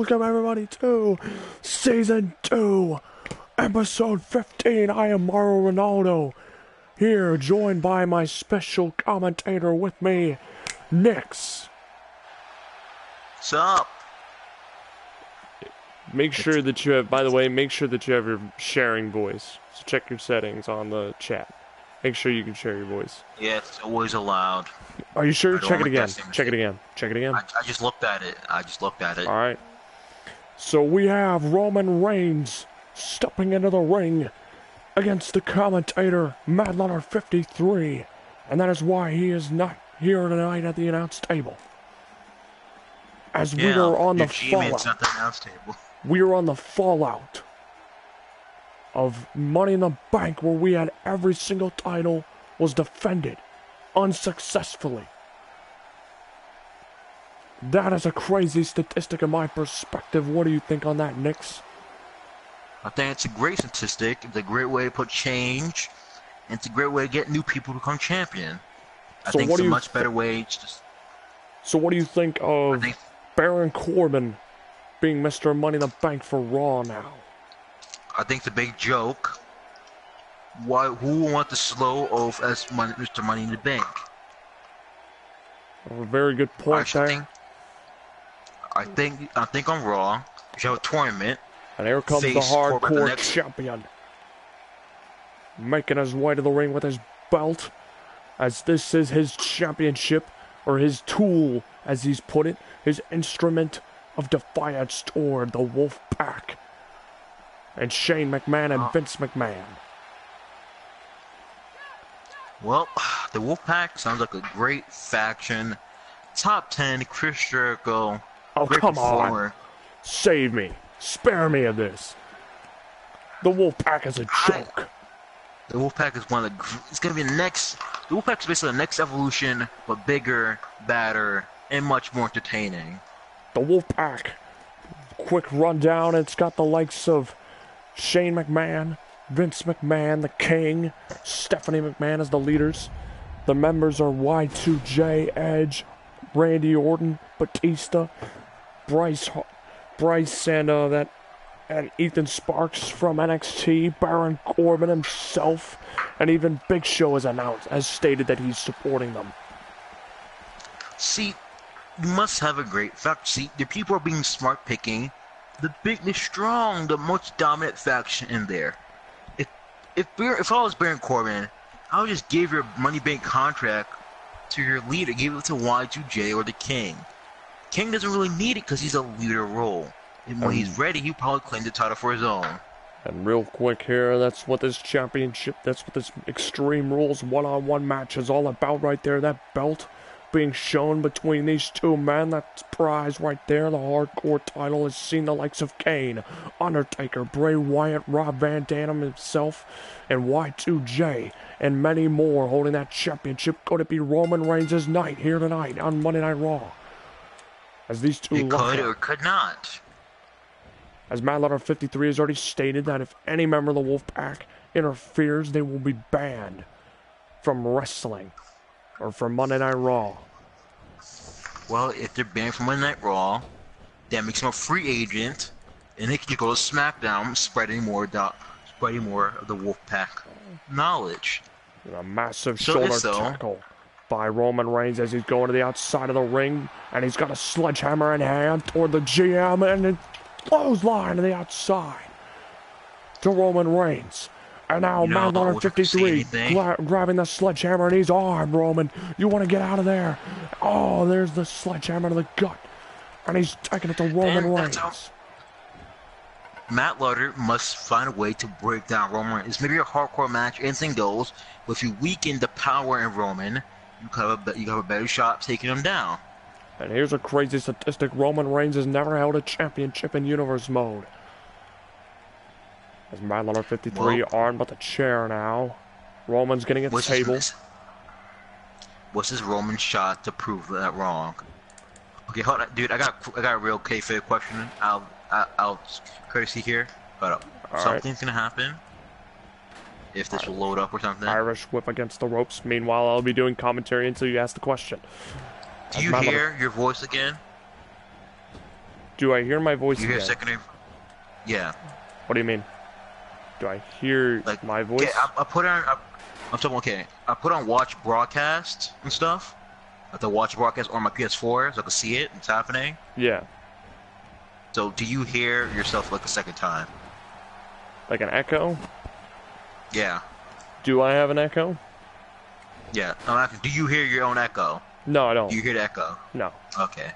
welcome everybody to Season 2, Episode 15. I am Mario Ronaldo, here joined by my special commentator with me, Nix. What's up? Make sure that you have, by the way, make sure that you have your sharing voice. So check your settings on the chat. Make sure you can share your voice. Yeah, it's always allowed. Are you sure? Check it again. Check it again. Check it again. I just looked at it. Alright. So we have Roman Reigns stepping into the ring against the commentator, Mad Leonard 53. And that is why he is not here tonight at the announce table. As we are on the fallout. At the announce table. We are on the fallout of Money in the Bank, where we had every single title was defended unsuccessfully. That is a crazy statistic in my perspective. What do you think on that, Nix? I think it's a great statistic. It's a great way to put change. And it's a great way to get new people to become champion. I think it's a much better way to just... So what do you think of Baron Corbin being Mr. Money in the Bank for Raw now? I think the big joke. Who will want the slow oath as Mr. Money in the Bank? A very good point there. I think on Raw, you should have a tournament. And here comes the hardcore champion, making his way to the ring with his belt, as this is his championship, or his tool, as he's put it, his instrument of defiance toward the Wolfpack, and Shane McMahon and Vince McMahon. Well, the Wolfpack sounds like a great faction. Top 10, Chris Jericho. Oh, come on. Save me. Spare me of this. The Wolfpack is a joke. The Wolfpack is one of the... It's going to be the next... The Wolfpack is basically the next evolution, but bigger, badder, and much more entertaining. The Wolfpack. Quick rundown. It's got the likes of Shane McMahon, Vince McMahon, the King, Stephanie McMahon as the leaders. The members are Y2J, Edge, Randy Orton, Batista, Bryce and Ethan Sparks from NXT, Baron Corbin himself, and even Big Show has stated that he's supporting them. See, you must have a great fact. See, the people are being smart picking the big, the strong, the most dominant faction in there. If I was Baron Corbin, I would just give your Money Bank contract to your leader, give it to Y2J or the King. King doesn't really need it because he's a leader role. And when he's ready, he'll probably claim the title for his own. And real quick here, that's what this championship, that's what this Extreme Rules one-on-one match is all about right there. That belt being shown between these two men, that prize right there, the hardcore title, has seen the likes of Kane, Undertaker, Bray Wyatt, Rob Van Dam himself, and Y2J, and many more holding that championship. Going to be Roman Reigns' night here tonight on Monday Night Raw. As these two could or could not. As Mad Leonard 53 has already stated that if any member of the Wolfpack interferes, they will be banned from wrestling or from Monday Night Raw. Well, if they're banned from Monday Night Raw, that makes them a free agent, and they can just go to SmackDown, spreading more of the Wolfpack knowledge. A massive shoulder tackle by Roman Reigns as he's going to the outside of the ring, and he's got a sledgehammer in hand toward the GM, and a clothesline to the outside to Roman Reigns. And now Mad Leonard 53 grabbing the sledgehammer in his arm. Roman, you want to get out of there? Oh, there's the sledgehammer to the gut, and he's taking it to Roman Reigns. Matt Leonard must find a way to break down Roman Reigns. Maybe a hardcore match, anything goes. But if you weaken the power in Roman, you have a better shot taking him down. And here's a crazy statistic. Roman Reigns has never held a championship in Universe mode. As Mad Leonard 53 armed with a chair now. Roman's getting a table. What's his Roman shot to prove that wrong? Okay, hold on, dude. I got a real kayfabe question. I'll courtesy here. Hold up. Something's gonna happen. If this will load up or something. Irish whip against the ropes. Meanwhile, I'll be doing commentary until you ask the question. Do you hear your voice again? Do I hear my voice You hear again? secondary? Yeah. What do you mean? Do I hear Like my voice? Okay, I put on. I'm talking. Okay, I put on watch broadcast and stuff. I have to watch broadcast on my PS4 so I can see it. It's happening. Yeah. So, do you hear yourself like a second time? Like an echo? Yeah. Do I have an echo? Yeah. I'm asking, do you hear your own echo? No, I don't. Do you hear the echo? No. Okay.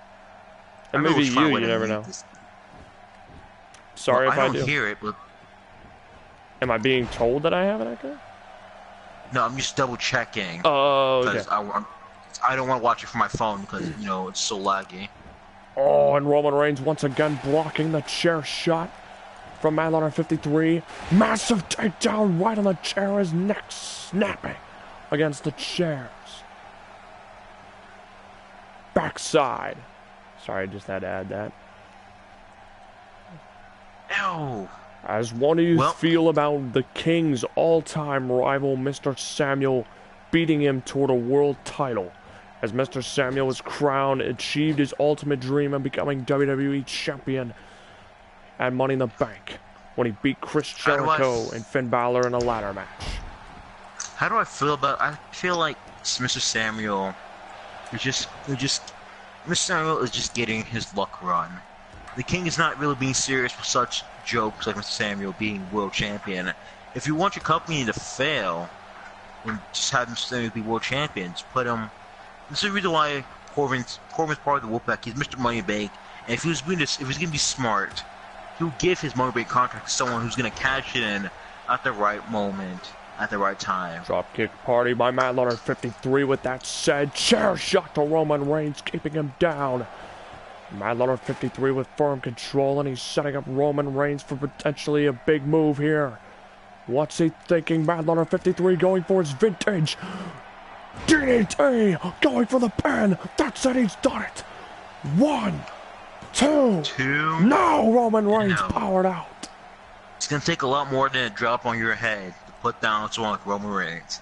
And maybe you never know. Sorry if I do. I don't hear it, but... Am I being told that I have an echo? No, I'm just double checking. Oh, okay. Because I don't want to watch it from my phone because, you know, it's so laggy. Oh, and Roman Reigns once again blocking the chair shot from Madliner 53. Massive takedown right on the chair, his neck snapping against the chairs. Backside. Sorry, I just had to add that. Ew. As one do you feel about the King's all-time rival, Mr. Samuel, beating him toward a world title? As Mr. Samuel was crowned, achieved his ultimate dream of becoming WWE Champion at Money in the Bank when he beat Chris Jericho and Finn Balor in a ladder match. How do I feel about? I feel like Mr. Samuel Mr. Samuel is just getting his luck run. The King is not really being serious with such jokes like Mr. Samuel being world champion. If you want your company to fail, then just have Mr. Samuel be world champion. Just put him. This is the reason why Corbin's part of the Wolfpack. He's Mr. Moneybank, and if he was going to be smart, he would give his Moneybank contract to someone who's going to cash it in at the right moment, at the right time. Dropkick party by Matt Leonard 53. With that said, chair shot to Roman Reigns, keeping him down. Matt Leonard 53 with firm control, and he's setting up Roman Reigns for potentially a big move here. What's he thinking? Matt Leonard 53 going for his vintage DDT, going for the pin. That's it, he's done it. 1, 2. No, Roman Reigns powered out. It's gonna take a lot more than a drop on your head to put down someone like Roman Reigns.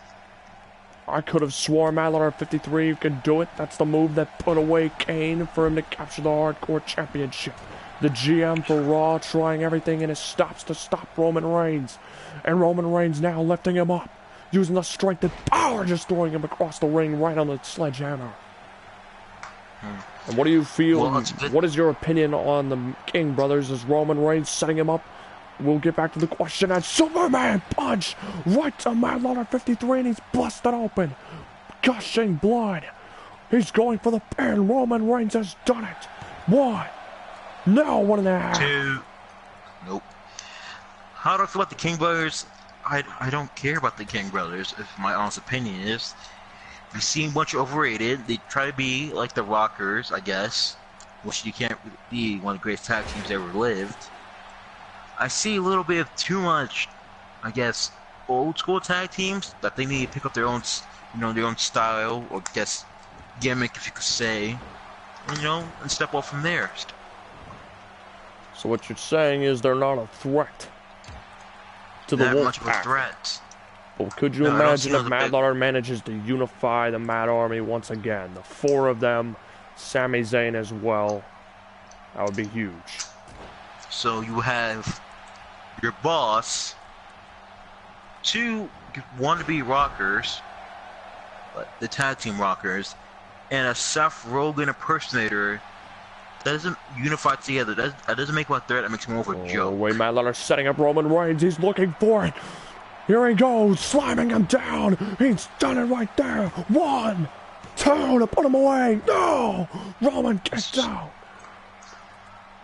I could have sworn Matt Leonard 53 could do it. That's the move that put away Kane for him to capture the Hardcore Championship. The GM for Raw trying everything in his stops to stop Roman Reigns. And Roman Reigns now lifting him up, using the strength and power, just throwing him across the ring right on the sledgehammer. And what do you feel? What is your opinion on the King brothers? Is Roman Reigns setting him up? We'll get back to the question. And Superman punch right to Matt Leonard 53, and he's busted open, gushing blood. He's going for the pin. Roman Reigns has done it. 1. No, 1.5. 2. Nope. How do I feel about the King brothers? I don't care about the King brothers, if my honest opinion is. They seem much overrated. They try to be like the Rockers, I guess, which you can't be one of the greatest tag teams ever lived. I see a little bit of too much, I guess, old school tag teams that they need to pick up their own, their own style or I guess gimmick, if you could say, and step off from there. So what you're saying is they're not a threat to the Wolfpack. Not much of a threat. Well, could you imagine if Matt Leonard manages to unify the Mad Army once again? The 4 of them, Sami Zayn as well. That would be huge. So you have your boss, 2 wannabe rockers, the tag team rockers, and a Seth Rogen impersonator that doesn't unify together. That doesn't make one threat. That makes more of a joke. Wait, Matt Leonard setting up Roman Reigns. He's looking for it. Here he goes, slamming him down. He's done it right there. 1, 2 to put him away. No! Roman gets out.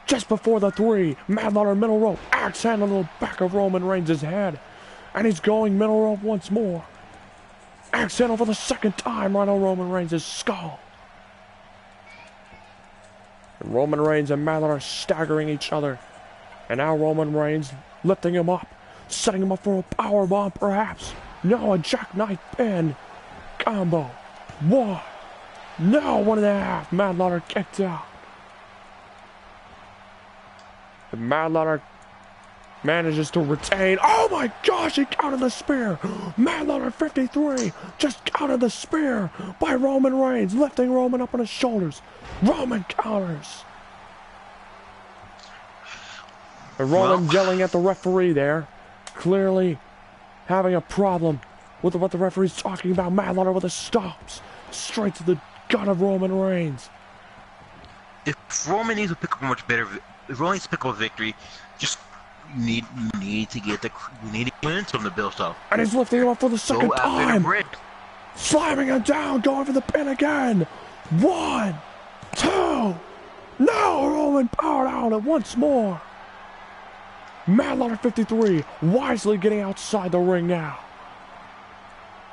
Just before the 3, Matt Leonard middle rope. Axe hand on the back of Roman Reigns' head. And he's going middle rope once more. Axe handle for the 2nd time right on Roman Reigns' skull. And Roman Reigns and Matt Leonard staggering each other. And now Roman Reigns lifting him up. Setting him up for a powerbomb, perhaps. No, a jackknife pin combo. 1. No, 1.5. Matt Leonard kicked out. And Matt Leonard manages to retain. Oh my gosh, he countered the spear. Matt Leonard 53 just countered the spear by Roman Reigns, lifting Roman up on his shoulders. Roman counters. And Roman yelling at the referee there. Clearly having a problem with what the referee's talking about. Matt Lauder with the stops. Straight to the gut of Roman Reigns. If Roman needs to pick up a much better, if Roman needs to pick up a victory, just you need to get the momentum to build up. And he's lifting him up for the second time. Slamming him down, going for the pin again. 1, 2. No, Roman powered out it once more. Matt Lauder 53 wisely getting outside the ring now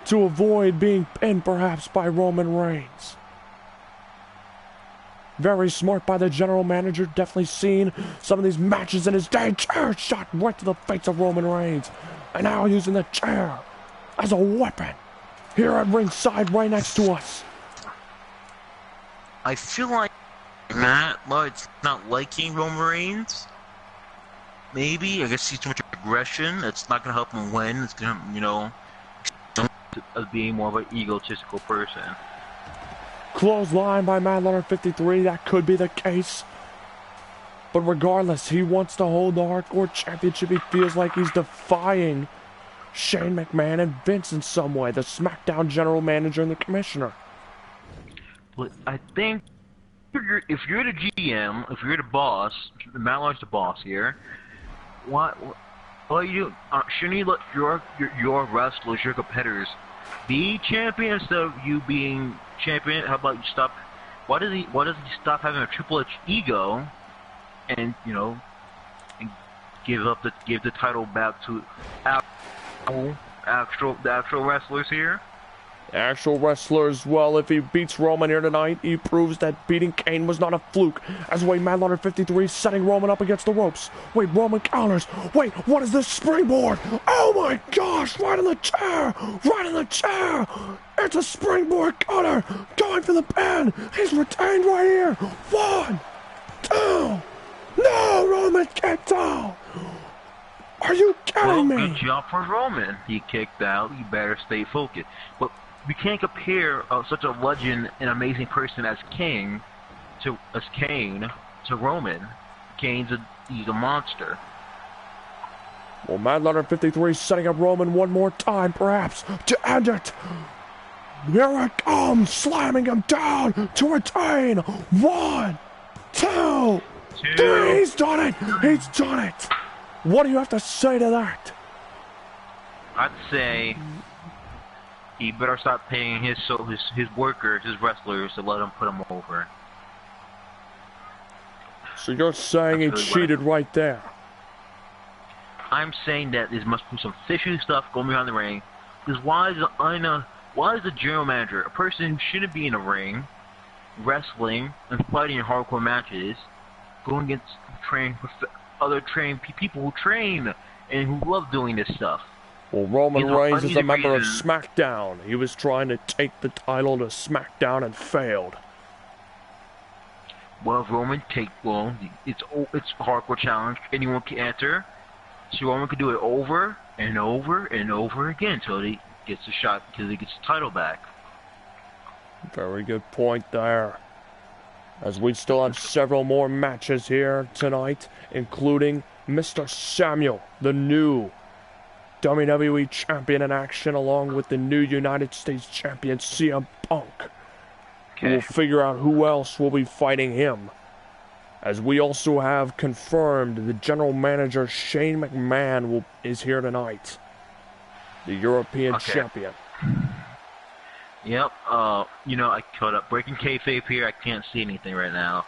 to avoid being pinned perhaps by Roman Reigns. Very smart by the general manager. Definitely seen some of these matches in his day. Chair shot right to the face of Roman Reigns. And now using the chair as a weapon here at ringside right next to us. I feel like Matt Lauder's not liking Roman Reigns. Maybe. I guess he's too much aggression. It's not going to help him win. It's going to, as being more of an egotistical person. Clothesline by Matt Lauder 53. That could be the case. But regardless, he wants to hold the Hardcore Championship. He feels like he's defying Shane McMahon and Vince in some way, the SmackDown general manager and the commissioner. But I think if you're the GM, if you're the boss, Matt Lauder's the boss here. What you shouldn't you let your wrestlers, your competitors, be champion instead of you being champion? How about you stop? Why doesn't he stop having a Triple H ego, and and give the title back to the actual wrestlers here? Actual wrestlers, well, if he beats Roman here tonight, he proves that beating Kane was not a fluke. As wait, Matt Lauder 53 setting Roman up against the ropes. Wait, Roman counters. Wait, what is this springboard? Oh my gosh, right in the chair! Right in the chair! It's a springboard counter! Going for the pin! He's retained right here! 1, 2! No, Roman kicked out! Are you kidding me? Good job for Roman. He kicked out. You better stay focused. But we can't compare such a legend and amazing person as Kane to Roman. He's a monster. Well, Matt Lauder 53 setting up Roman one more time, perhaps, to end it. Here it comes, slamming him down to retain. 1, 2, 3. He's done it. He's done it. What do you have to say to that? I'd say he better stop paying his workers, his wrestlers, to let him put him over. So you're saying he cheated right there? I'm saying that there must be some fishy stuff going behind the ring. Because why is the general manager, a person who shouldn't be in a ring, wrestling and fighting in hardcore matches, going against other trained people who train and who love doing this stuff? Well, Roman Reigns is a member of SmackDown. He was trying to take the title to SmackDown and failed. Well, it's a hardcore challenge. Anyone can enter. So Roman can do it over and over and over again until he gets the shot, until he gets the title back. Very good point there. As we still have several more matches here tonight, including Mr. Samuel, the new WWE Champion in action, along with the new United States Champion CM Punk. Okay. We'll figure out who else will be fighting him. As we also have confirmed the general manager Shane McMahon is here tonight. The European champion. Yep, I caught up. Breaking kayfabe here, I can't see anything right now.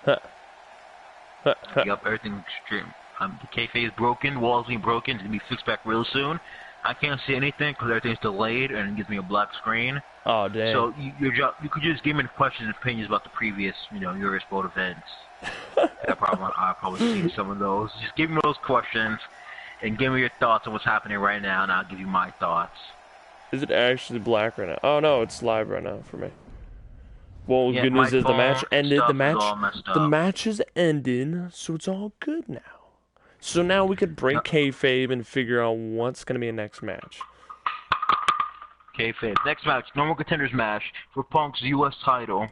Yep, everything's extreme. The kayfabe is broken, walls being broken, it's going to be fixed back real soon. I can't see anything because everything's delayed and it gives me a black screen. Oh, damn. So you could just give me the questions and opinions about the previous, Eurosport events. I'll probably see some of those. Just give me those questions and give me your thoughts on what's happening right now, and I'll give you my thoughts. Is it actually black right now? Oh no, it's live right now for me. Well, good news is the match ended. The match is ending, so it's all good now. So now we could break kayfabe and figure out what's gonna be a next match. Kayfabe. Next match, normal contenders match for Punk's U.S. title.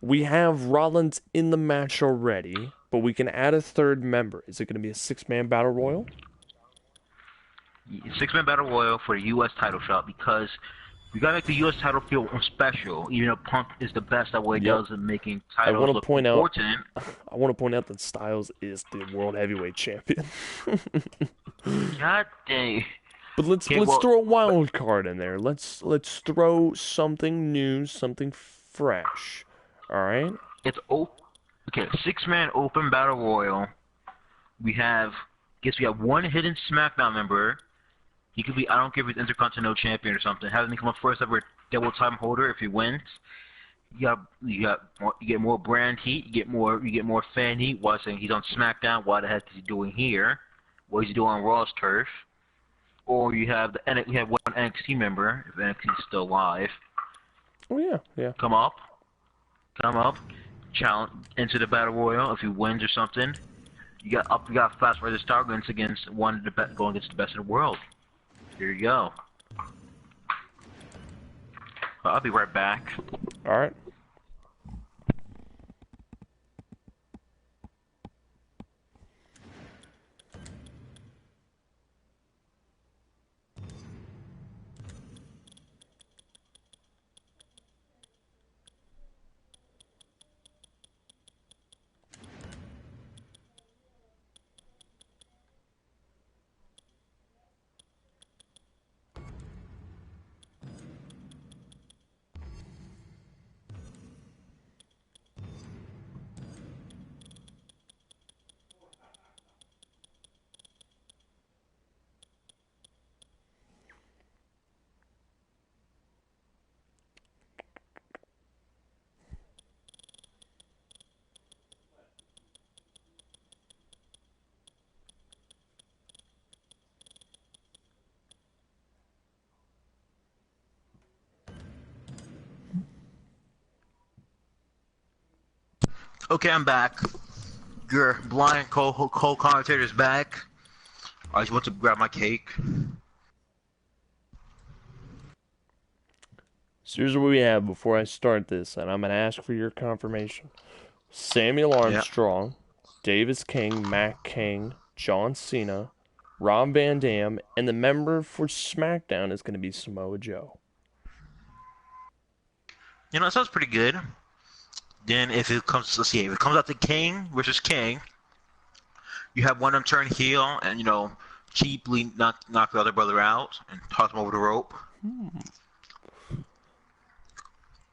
We have Rollins in the match already, but we can add a third member. Is it going to be a 6-man battle royal? 6-man battle royal for the U.S. title shot, because we gotta make the U.S. title feel special. Even though Punk is the best at what he does in making titles look important. I want to point out that Styles is the World Heavyweight Champion. God dang. But let's throw a wild card in there. Let's throw something new, something fresh. All right. It's okay. 6-man open battle royal. We have one hidden SmackDown member. He could be, I don't care if he's Intercontinental Champion or something. Have him become a first ever double time holder if he wins. You get more brand heat. You get more fan heat. While saying he's on SmackDown, what the heck is he doing here? What is he doing on Raw's turf? Or you have one NXT member if NXT is still alive. Oh yeah. Come up, challenge into the battle royal if he wins or something. You got fast rising star going against the best in the world. Here you go. I'll be right back. All right. Okay, I'm back. Your blind co-commentator's back. I just want to grab my cake. So here's what we have before I start this, and I'm going to ask for your confirmation. Samuel Armstrong, Davis King, Matt King, John Cena, Rob Van Dam, and the member for SmackDown is going to be Samoa Joe. You know, that sounds pretty good. Then if it comes out to King versus King, you have one of them turn heel and, cheaply knock the other brother out and toss him over the rope.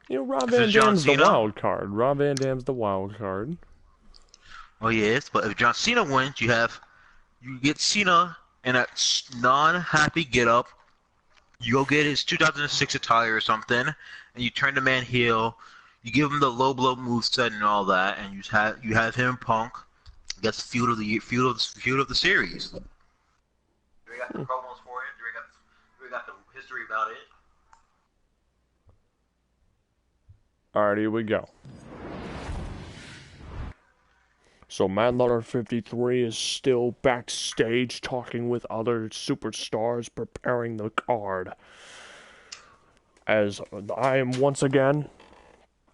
Rob Van Dam's the wild card. Rob Van Dam's the wild card. Oh yes, but if John Cena wins, you get Cena in a non-happy get-up. You go get his 2006 attire or something, and you turn the man heel. You give him the low blow moveset and all that, and you have him Punk. That's the feud of the series. Do we got the promos for it? Do we got the history about it? Alright, here we go. So Mad Lauder 53 is still backstage talking with other superstars preparing the card. As I am once again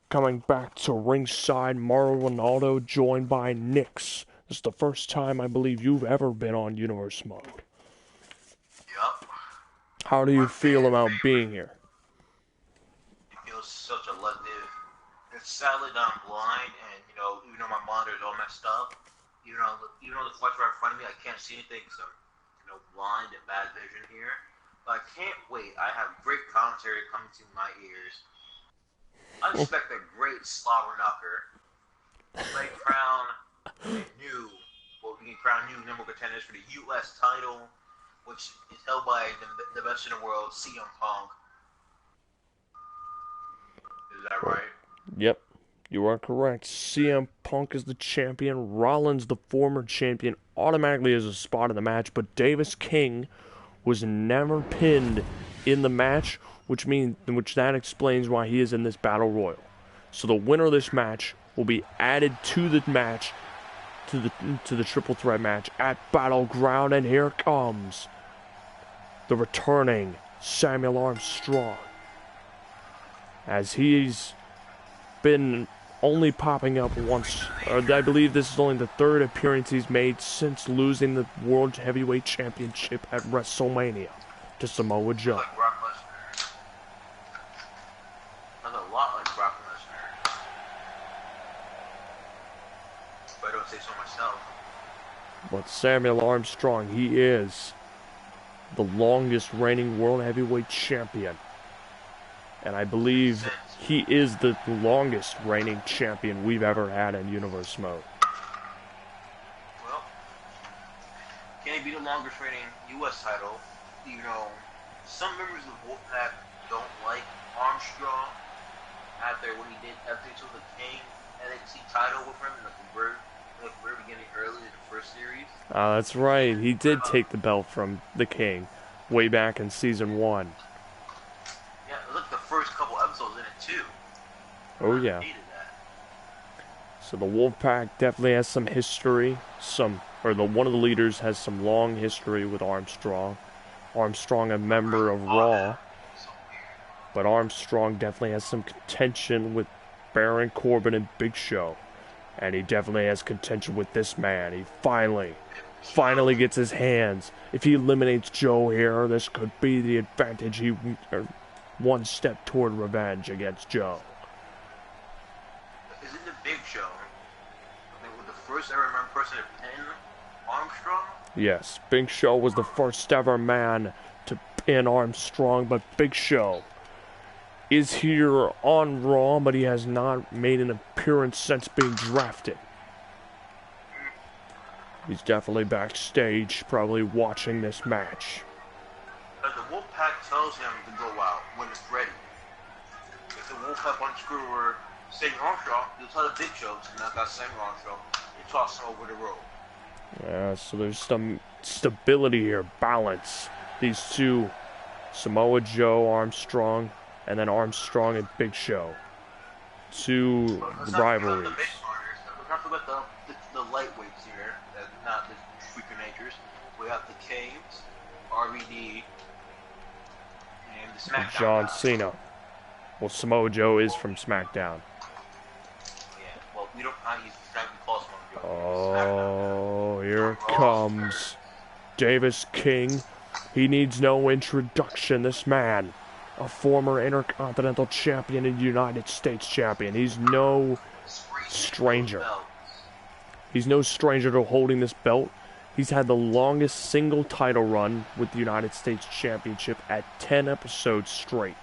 coming back to ringside, Mauro Ronaldo joined by Nix. This is the first time I believe you've ever been on Universe Mode. Yup. How do you feel about being here? It feels such a elective. It's sadly that I'm blind, and even though my monitor is all messed up, even though the flesh right in front of me, I can't see anything because I'm blind and bad vision here. But I can't wait. I have great commentary coming to my ears. I expect a great slobber knocker. We can crown new number contenders for the U.S. title, which is held by the best in the world, CM Punk. Is that right? Yep, you are correct. CM Punk is the champion. Rollins, the former champion, automatically has a spot in the match, but Davis King was never pinned in the match, which that explains why he is in this battle royal. So the winner of this match will be added to the match, to the triple threat match at Battleground, and here comes the returning Samuel Armstrong, as he's been only popping up once. I believe this is only the third appearance he's made since losing the World Heavyweight Championship at WrestleMania to Samoa Joe. Like Brock Lesnar. That's a lot like Brock Lesnar. But I don't say so myself. But Samuel Armstrong, he is the longest reigning World Heavyweight Champion. And I believe he is the longest reigning champion we've ever had in Universe Mode. Well, can he be the longest reigning U.S. title? You know, some members of Wolfpack don't like Armstrong after what he did after he took the King NXT title with him in the very beginning, early in the first series. That's right. He did take the belt from the King way back in Season 1. Yeah, it was like the first couple episodes in it, too. Oh, yeah. I hated that. So the Wolfpack definitely has some history. One of the leaders has some long history with Armstrong. Armstrong, a member of Raw. But Armstrong definitely has some contention with Baron Corbin and Big Show. And he definitely has contention with this man. He finally gets his hands. If he eliminates Joe here, this could be the advantage. One step toward revenge against Joe. Is it the Big Show? I mean, was the first ever person to pin Armstrong? Yes, Big Show was the first ever man to pin Armstrong, but Big Show is here on Raw, but he has not made an appearance since being drafted. He's definitely backstage, probably watching this match. The Wolfpack tells him to go out when it's ready. If the Wolfpack wants to screw over Samuel Armstrong, he'll tell the Big Show to knock out Samuel Armstrong and toss him over the rope. Yeah, so there's some stability here, balance. These two, Samoa Joe, Armstrong, and then Armstrong and Big Show. Two rivalries. Let's not forget the lightweights here, not the freaker natures. We have the Caves, RVD, and the SmackDown. John Cena. Well, Samoa Joe is from SmackDown. Yeah, well, we don't. He's trying to call Samoa Joe. Oh, here it comes. Davis King. He needs no introduction, this man. A former Intercontinental Champion and United States Champion. He's no stranger. He's no stranger to holding this belt. He's had the longest single title run with the United States Championship at 10 episodes straight.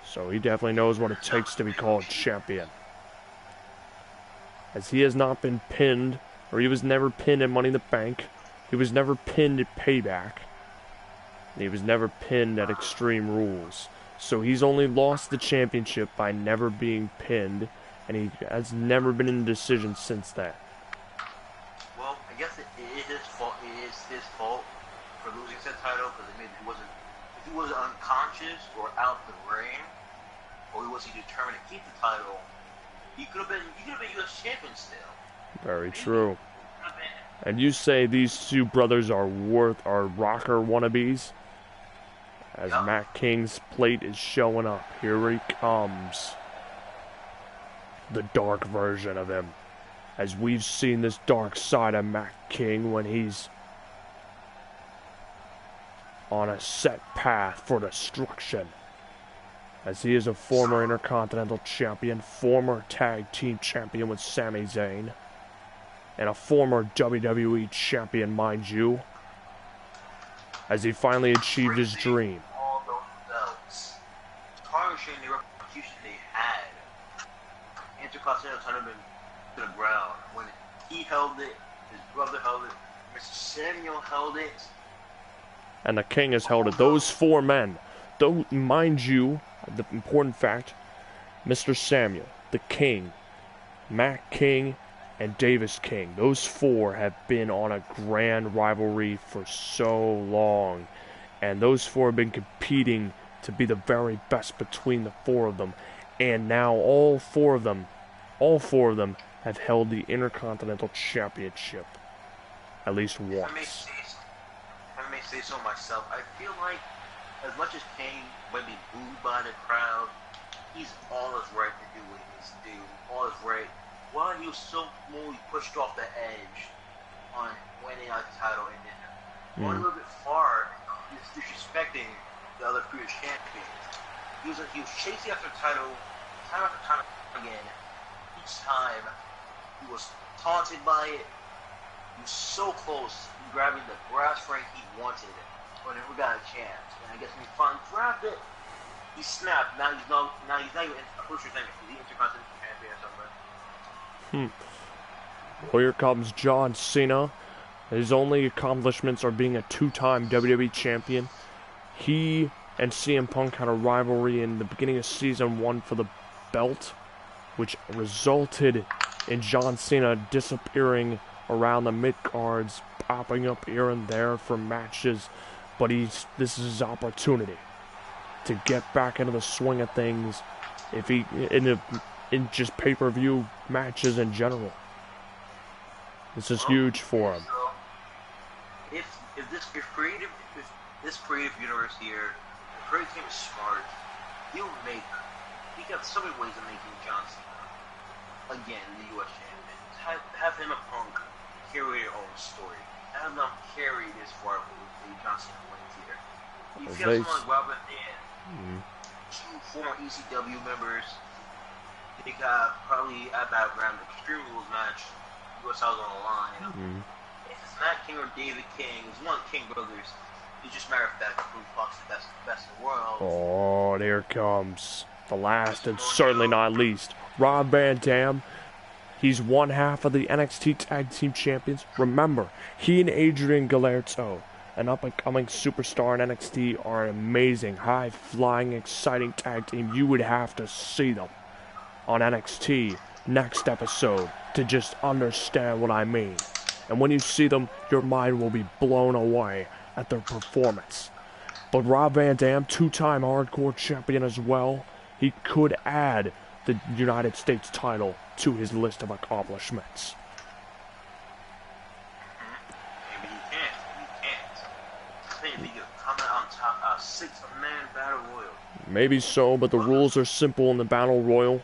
So he definitely knows what it takes to be called champion. As he has not been pinned, or he was never pinned at Money in the Bank. He was never pinned at Payback. And he was never pinned at Extreme Rules. So he's only lost the championship by never being pinned, and he has never been in a decision since then. Well, I guess it is his fault. It is his fault for losing said title because it means if he wasn't unconscious or out the ring, or was he determined to keep the title, he could have been U.S. champion still. Very true. And you say these two brothers are rocker wannabes? As Matt King's plate is showing up. Here he comes. The dark version of him. As we've seen this dark side of Matt King when he's on a set path for destruction. As he is a former Intercontinental Champion, former Tag Team Champion with Sami Zayn, and a former WWE Champion, mind you, as he finally achieved his dream. All those belts, tarnishing the reputation they had. Intercontinental tournament to the ground. When he held it, his brother held it, Mr. Samuel held it, and the King has held it. Those four men, though, mind you, the important fact, Mr. Samuel, the King, Matt King, and Davis King, those four have been on a grand rivalry for so long, and those four have been competing to be the very best between the four of them, and now all four of them have held the Intercontinental Championship at least once. I may say so myself. I feel like as much as Kane might be booed by the crowd, he's all his right to do what he's to do all is right. While he was so smoothly pushed off the edge on winning out the title and then going a little bit far, disrespecting the other previous champions. He was chasing after the title, time after time again. Each time, he was taunted by it. He was so close to grabbing the brass ring he wanted whenever he got a chance. And I guess when he finally grabbed it, he snapped. Now he's not even crucial thing. He's the Intercontinental Champion or something. Well, here comes John Cena. His only accomplishments are being a two-time WWE champion. He and CM Punk had a rivalry in the beginning of Season 1 for the belt, which resulted in John Cena disappearing around the mid-cards, popping up here and there for matches. But this is his opportunity to get back into the swing of things if he in just pay-per-view matches in general. This is huge for him. If this creative universe here, the creative team is smart, he got so many ways of making John Cena again the US champion. Have him a Punk carry their own story. Have them carry this far with the John Cena wins here. If you have someone like Robert and two former ECW members, they got probably at Battleground Extreme Rules match, US house on the line. If it's not King or David King, it's one of the King brothers. It's just a matter of fact, who Fox the best in the world. Oh, there comes the last and certainly not least, Rob Van Dam. He's one half of the NXT Tag Team Champions. Remember, he and Adrian Gallardo, an up-and-coming superstar in NXT, are an amazing, high-flying, exciting tag team. You would have to see them on NXT next episode to just understand what I mean. And when you see them, your mind will be blown away at their performance. But Rob Van Dam, two-time hardcore champion as well, he could add the United States title to his list of accomplishments. Maybe he can't. Maybe he can come out on top, a six-man battle royal. Maybe so, but the rules are simple in the battle royal.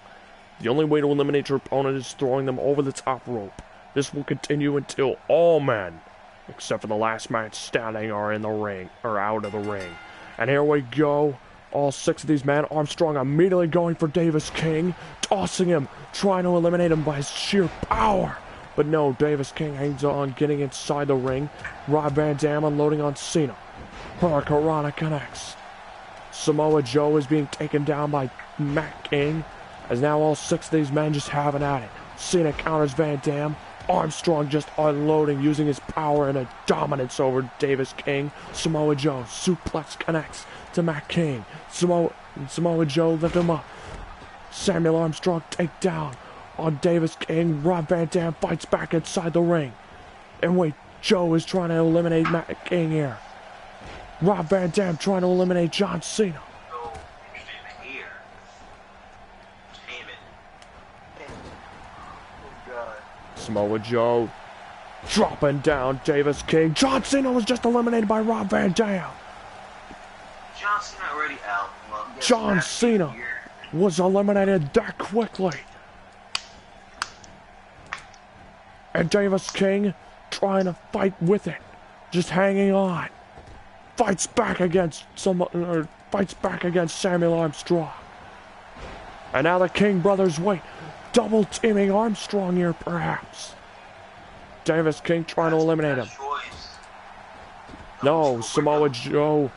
The only way to eliminate your opponent is throwing them over the top rope. This will continue until all men, except for the last man standing, are in the ring, or out of the ring. And here we go. All six of these men. Armstrong immediately going for Davis King, tossing him, trying to eliminate him by his sheer power. But no, Davis King hangs on, getting inside the ring. Rob Van Dam unloading on Cena. Hurricanrana connects. Samoa Joe is being taken down by Matt King, as now all six of these men just having at it. Cena counters Van Dam. Armstrong just unloading, using his power and a dominance over Davis King. Samoa Joe suplex connects to Matt King. Samoa Joe lift him up. Samuel Armstrong takedown on Davis King. Rob Van Dam fights back inside the ring. And wait, Joe is trying to eliminate Matt King here. Rob Van Dam trying to eliminate John Cena. Samoa Joe dropping down Davis King. John Cena was just eliminated by Rob Van Dam. John Cena already out. Well, John Cena was eliminated that quickly. And Davis King trying to fight with it. Just hanging on. Fights back against Samuel Armstrong. And now the King brothers wait. Double teaming Armstrong here, perhaps. Davis King trying to eliminate him. No, Samoa Joe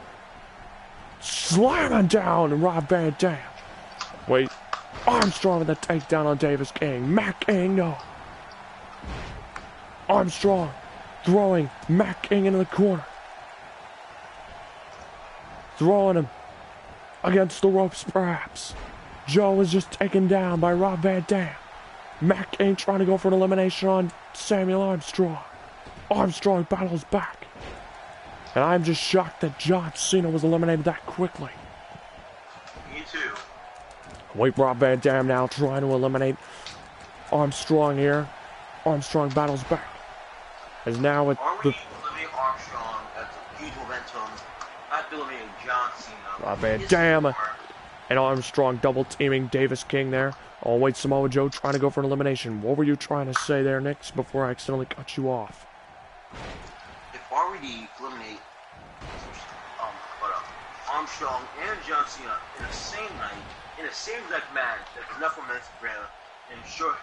slamming down Rob Van Dam. Wait, Armstrong with a takedown on Davis King. Matt King, no. Armstrong throwing Matt King into the corner. Throwing him against the ropes, perhaps. Joe is just taken down by Rob Van Dam. Matt King trying to go for an elimination on Samuel Armstrong. Armstrong battles back. And I'm just shocked that John Cena was eliminated that quickly. Me too. Wait, Rob Van Dam now trying to eliminate Armstrong here. Armstrong battles back. As now with the eliminating Armstrong, that's a huge momentum. Not eliminating John Cena. Rob Van Dam and Armstrong double teaming Davis King there. Oh, wait, Samoa Joe trying to go for an elimination. What were you trying to say there, Nix, before I accidentally cut you off? If already eliminate Armstrong and John Cena in the same night, in the same exact match, there's enough on Instagram, and sure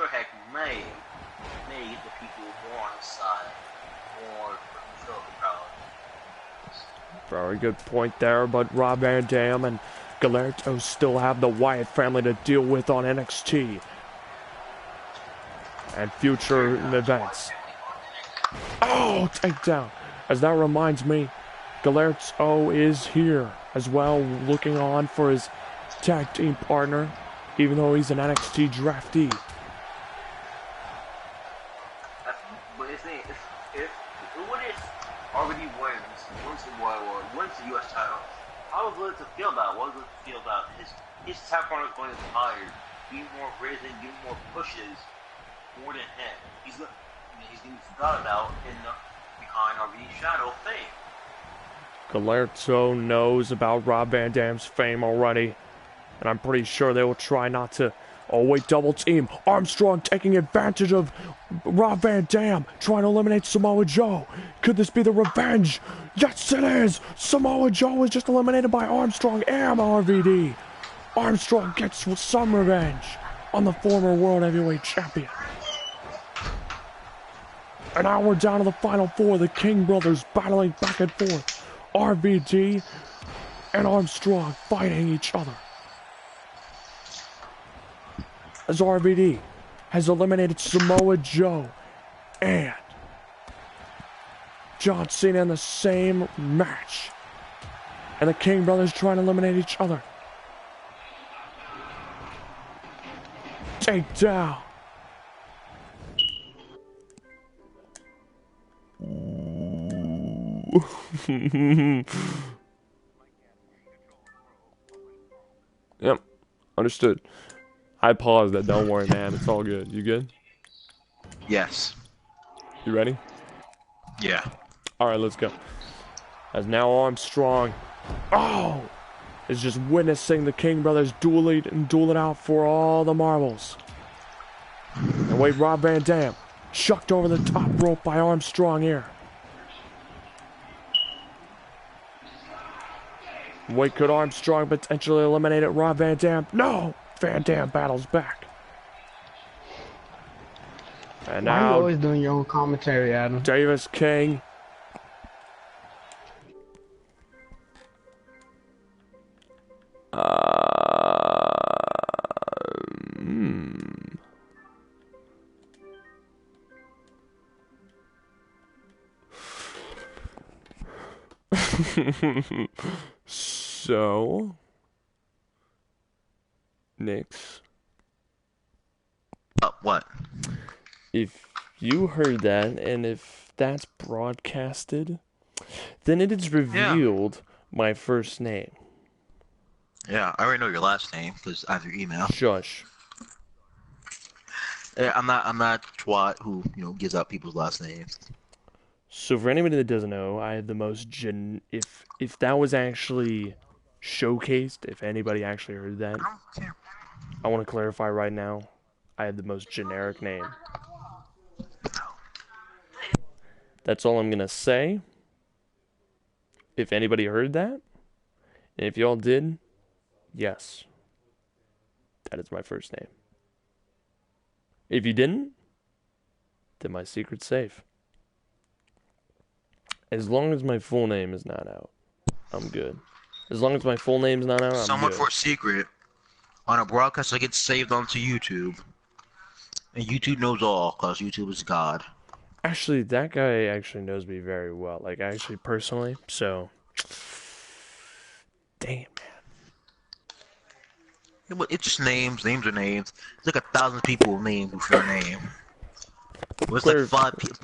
heck made the people more on his side, more fill the crowd. Very good point there, but Rob Van Dam and Gallardo still have the Wyatt family to deal with on NXT and future events. Oh, takedown. As that reminds me, Gallardo is here as well, looking on for his tag team partner, even though he's an NXT draftee. But if already wins the Royal War, wins the U.S. title, how was it to feel about? What was it to feel about? His tag partner is going to be tired, be more raising, do more pushes, more than him. He's going to be forgot about behind RVD's shadow of fame. Gallardo knows about Rob Van Dam's fame already, and I'm pretty sure they will try not to. Oh wait, double team. Armstrong taking advantage of Rob Van Dam, trying to eliminate Samoa Joe. Could this be the revenge? Yes, it is. Samoa Joe was just eliminated by Armstrong and RVD. Armstrong gets some revenge on the former World Heavyweight Champion. And now we're down to the final four. The King brothers battling back and forth. RVD and Armstrong fighting each other. As RVD has eliminated Samoa Joe and John Cena in the same match. And the King brothers trying to eliminate each other. Take down. Yep, understood. I paused that. Don't worry, man. It's all good. You good? Yes. You ready? Yeah. All right, let's go. As now Armstrong, is just witnessing the King brothers duel it out for all the marbles. And wait, Rob Van Dam chucked over the top rope by Armstrong here. Wait, could Armstrong potentially eliminate Rob Van Dam? No! Van Dam battles back. And Why are you now always doing your own commentary, Adam? Davis King. So, Nix, What? if you heard that, and if that's broadcasted, then it is revealed my first name. Yeah, I already know your last name because I have your email. Shush. I'm not twat who gives out people's last names. So for anybody that doesn't know, I had the most if that was actually showcased, if anybody actually heard that, I want to clarify right now, I had the most generic name. That's all I'm gonna say. If anybody heard that, and if y'all did, yes, that is my first name. If you didn't, then my secret's safe. As long as my full name is not out, I'm good. As long as my full name's not out, I'm Someone good. for a secret on a broadcast that gets saved onto YouTube, and YouTube knows all because YouTube is God. Actually, that guy actually knows me very well. Like, actually, personally. So, damn, man. Yeah, but it's just names. Names are names. It's like 1,000 people named with your name. Well, it's like 5 people.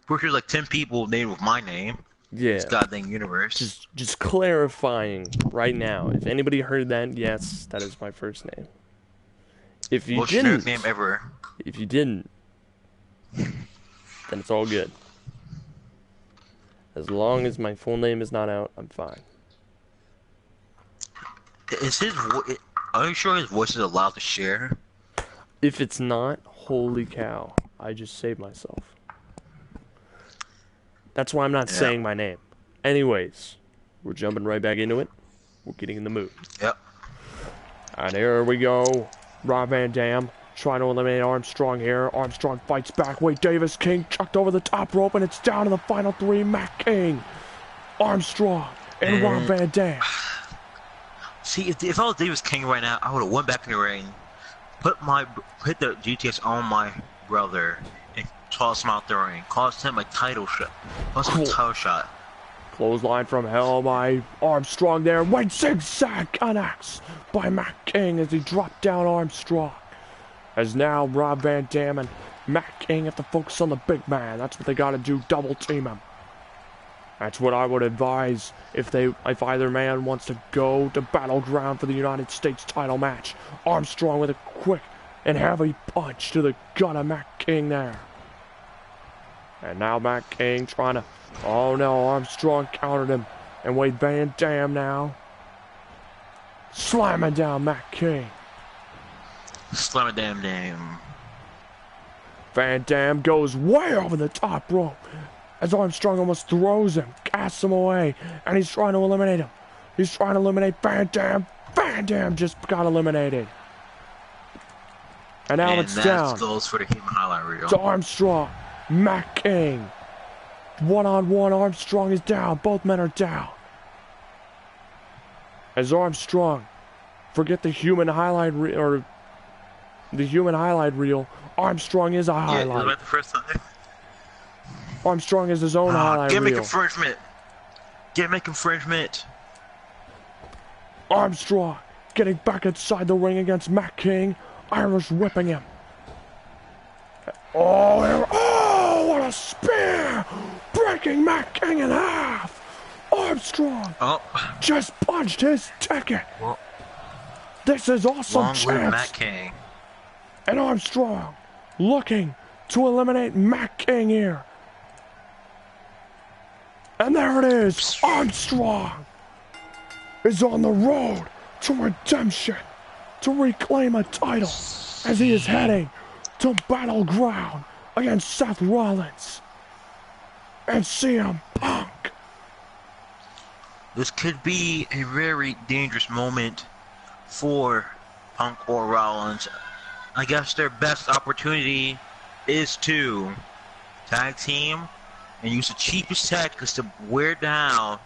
Pusher's like 10 people named with my name. Yeah. It's goddamn universe. Just clarifying right now. If anybody heard that, yes, that is my first name. If you Most didn't, generic name ever. If you didn't, then it's all good. As long as my full name is not out, I'm fine. Is his are you sure his voice is allowed to share? If it's not, holy cow, I just saved myself. That's why I'm not saying my name. Anyways, we're jumping right back into it. We're getting in the mood. Yep. And here we go. Rob Van Dam trying to eliminate Armstrong here. Armstrong fights back. Wade Davis, King chucked over the top rope, and it's down to the final three. Matt King, Armstrong, and Rob Van Dam. See, if I was Davis King right now, I would have went back in the ring, hit the GTX on my brother, and toss him out the ring. Cost him a title shot. Cost him a title shot. Clothesline from hell by Armstrong there. White zigzag connects by Matt King as he dropped down Armstrong. As now Rob Van Dam and Matt King have to focus on the big man. That's what they got to do, double team him. That's what I would advise if either man wants to go to Battleground for the United States title match. Armstrong with a quick and heavy punch to the gut of Matt King there. And now Matt King trying to... Oh no, Armstrong countered him. And Wade Van Dam now slamming down Matt King. Slam it damn. Van Dam goes way over the top rope as Armstrong almost throws him, casts him away, and he's trying to eliminate him. He's trying to eliminate Van Dam. Van Dam just got eliminated. And now it's down. And that goes for the human highlight reel. To Armstrong. Matt King. One-on-one, Armstrong is down. Both men are down. As Armstrong, forget the human highlight reel, or the human highlight reel. Armstrong is a highlight. Yeah, the first time. Armstrong is his own highlight reel. Gimmick infringement. Armstrong getting back inside the ring against Matt King. Irish whipping him. Oh, what a spear! Breaking Matt King in half. Armstrong just punched his ticket. Well, this is awesome long chance. live Matt King. And Armstrong looking to eliminate Matt King here. And there it is. Armstrong is on the road to redemption, to reclaim a title as he is heading to Battleground against Seth Rollins and CM Punk. This could be a very dangerous moment for Punk or Rollins. I guess their best opportunity is to tag team and use the cheapest tactics to wear down.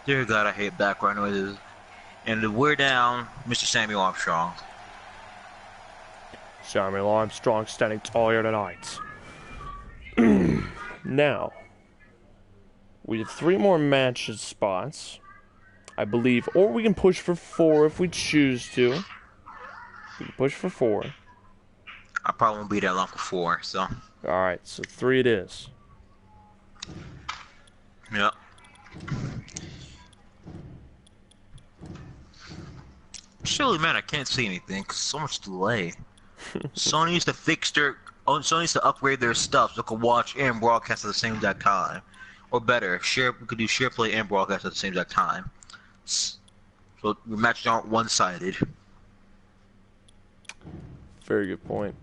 Dear God, I hate background noises. And to wear down Mr. Samuel Armstrong. Samuel Armstrong standing tall here tonight. Now, we have 3 more matches spots, I believe, or we can push for 4 if we choose to. We can push for 4. I probably won't be that long for 4, so. Alright, so 3 it is. Yep. Surely, man, I can't see anything because so much delay. Sony needs to Sony needs to upgrade their stuff so they can watch and broadcast at the same exact time. Or better, we could do share play and broadcast at the same exact time. So the matches aren't one-sided. Very good point.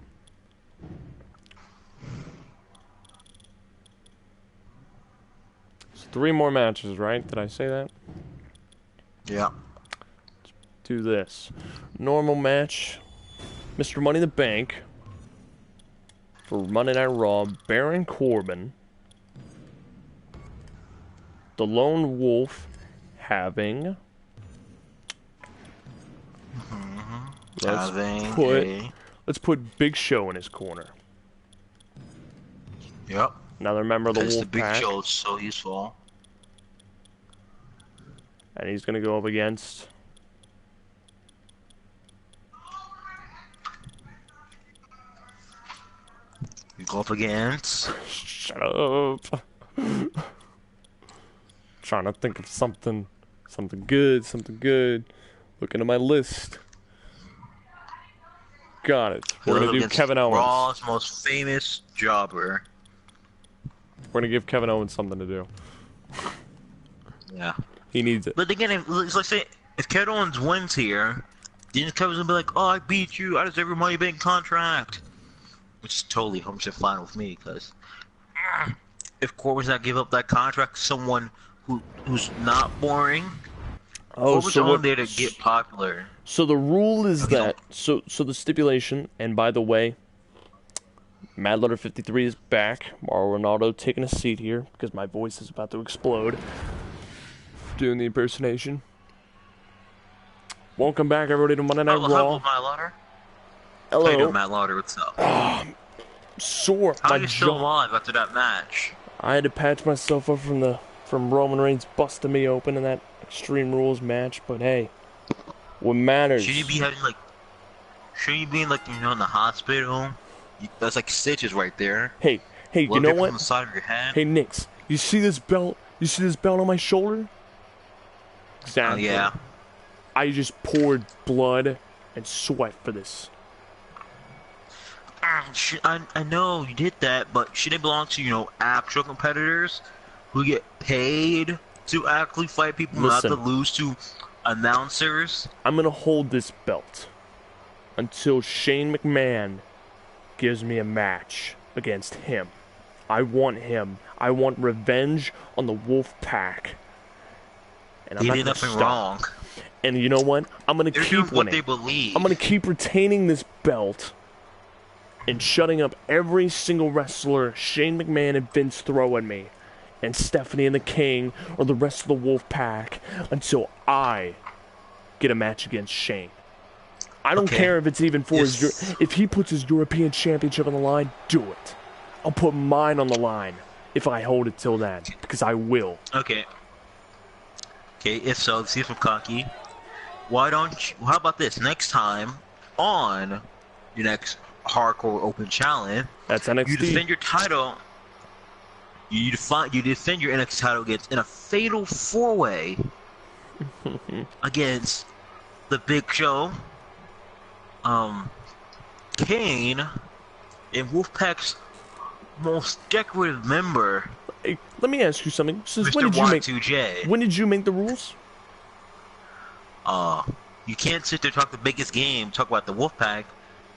It's 3 more matches, right? Did I say that? Yeah. Let's do this. Normal match. Mr. Money in the Bank. For Monday Night Raw. Baron Corbin. The Lone Wolf having... Let's put Big Show in his corner. Yep. Another member of the Wolf the Big Pack. Show is so useful. And he's going to go up against... You go up against... Shut up. Trying to think of something good. Looking at my list. Got it. We're going to do Kevin Owens. Raw's most famous jobber. We're going to give Kevin Owens something to do. Yeah. He needs it. But again, it's like saying, if Kevin Owens wins here, then Kevin's gonna be like, "Oh, I beat you. I deserve your money bank contract," which is totally 100% fine with me because if Corbin's not give up that contract to someone who's not boring, Oh, Corbin's so on what? there to get popular. So the rule is Okay, that so the stipulation, and by the way, Mad Letter 53 is back. Mauro Ronaldo taking a seat here because my voice is about to explode doing the impersonation. Welcome back, everybody, to Monday Night Hello, Raw. Matt Lauder. How you doing, Hello. Matt Lauder? What's up? Sore. How My are you still jaw. alive after that match? I had to patch myself up from Roman Reigns busting me open in that Extreme Rules match, but hey, what matters? Should you be having like? Should you be in like in the hospital? That's like stitches right there. Hey, you Blood know dripping what? from the side of your head. Hey, Nix, you see this belt? You see this belt on my shoulder? Exactly. Oh yeah. I just poured blood and sweat for this. I know you did that, but should it belong to actual competitors who get paid to actually fight people, not to Listen. lose to announcers? I'm gonna hold this belt until Shane McMahon gives me a match against him. I want him. I want revenge on the Wolf Pack. And I'm He not did gonna nothing stop. wrong. And you know what? I'm gonna They're doing keep what winning. they believe. I'm gonna keep retaining this belt and shutting up every single wrestler Shane McMahon and Vince throw at me, and Stephanie and the King or the rest of the Wolf Pack until I get a match against Shane. I don't Okay. care if it's even for Yes. if he puts his European Championship on the line, do it. I'll put mine on the line if I hold it till then, because I will. Okay. Okay, if so, see if I'm cocky. Why don't you, how about this? Next time on your next Hardcore Open Challenge, That's you NXT. defend your title. You defend your NXT title in a fatal 4-way against the Big Show, Kane, and Wolfpack's most decorative member, Hey, let me ask you something. Since Mr. Y2J. when did you make the rules? You can't sit there and talk the biggest game, talk about the Wolfpack.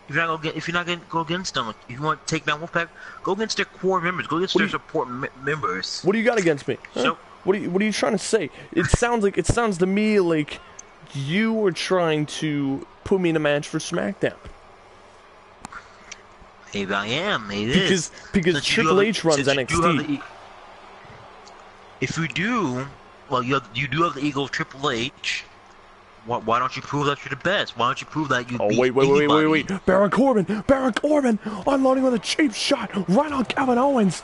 If you're not gonna go against them, if you want to take down Wolfpack, go against their core members, go against their support members. What do you got against me? Huh? So- what are you trying to say? It sounds to me like you were trying to put me in a match for SmackDown. Maybe I am. Maybe it is. Because Since you Triple do have H runs since you do have NXT. if you do, well, you do have the ego of Triple H. Why don't you prove that you're the best? Why don't you prove that you Oh beat wait! anybody? Baron Corbin! Unloading with a cheap shot right on Kevin Owens.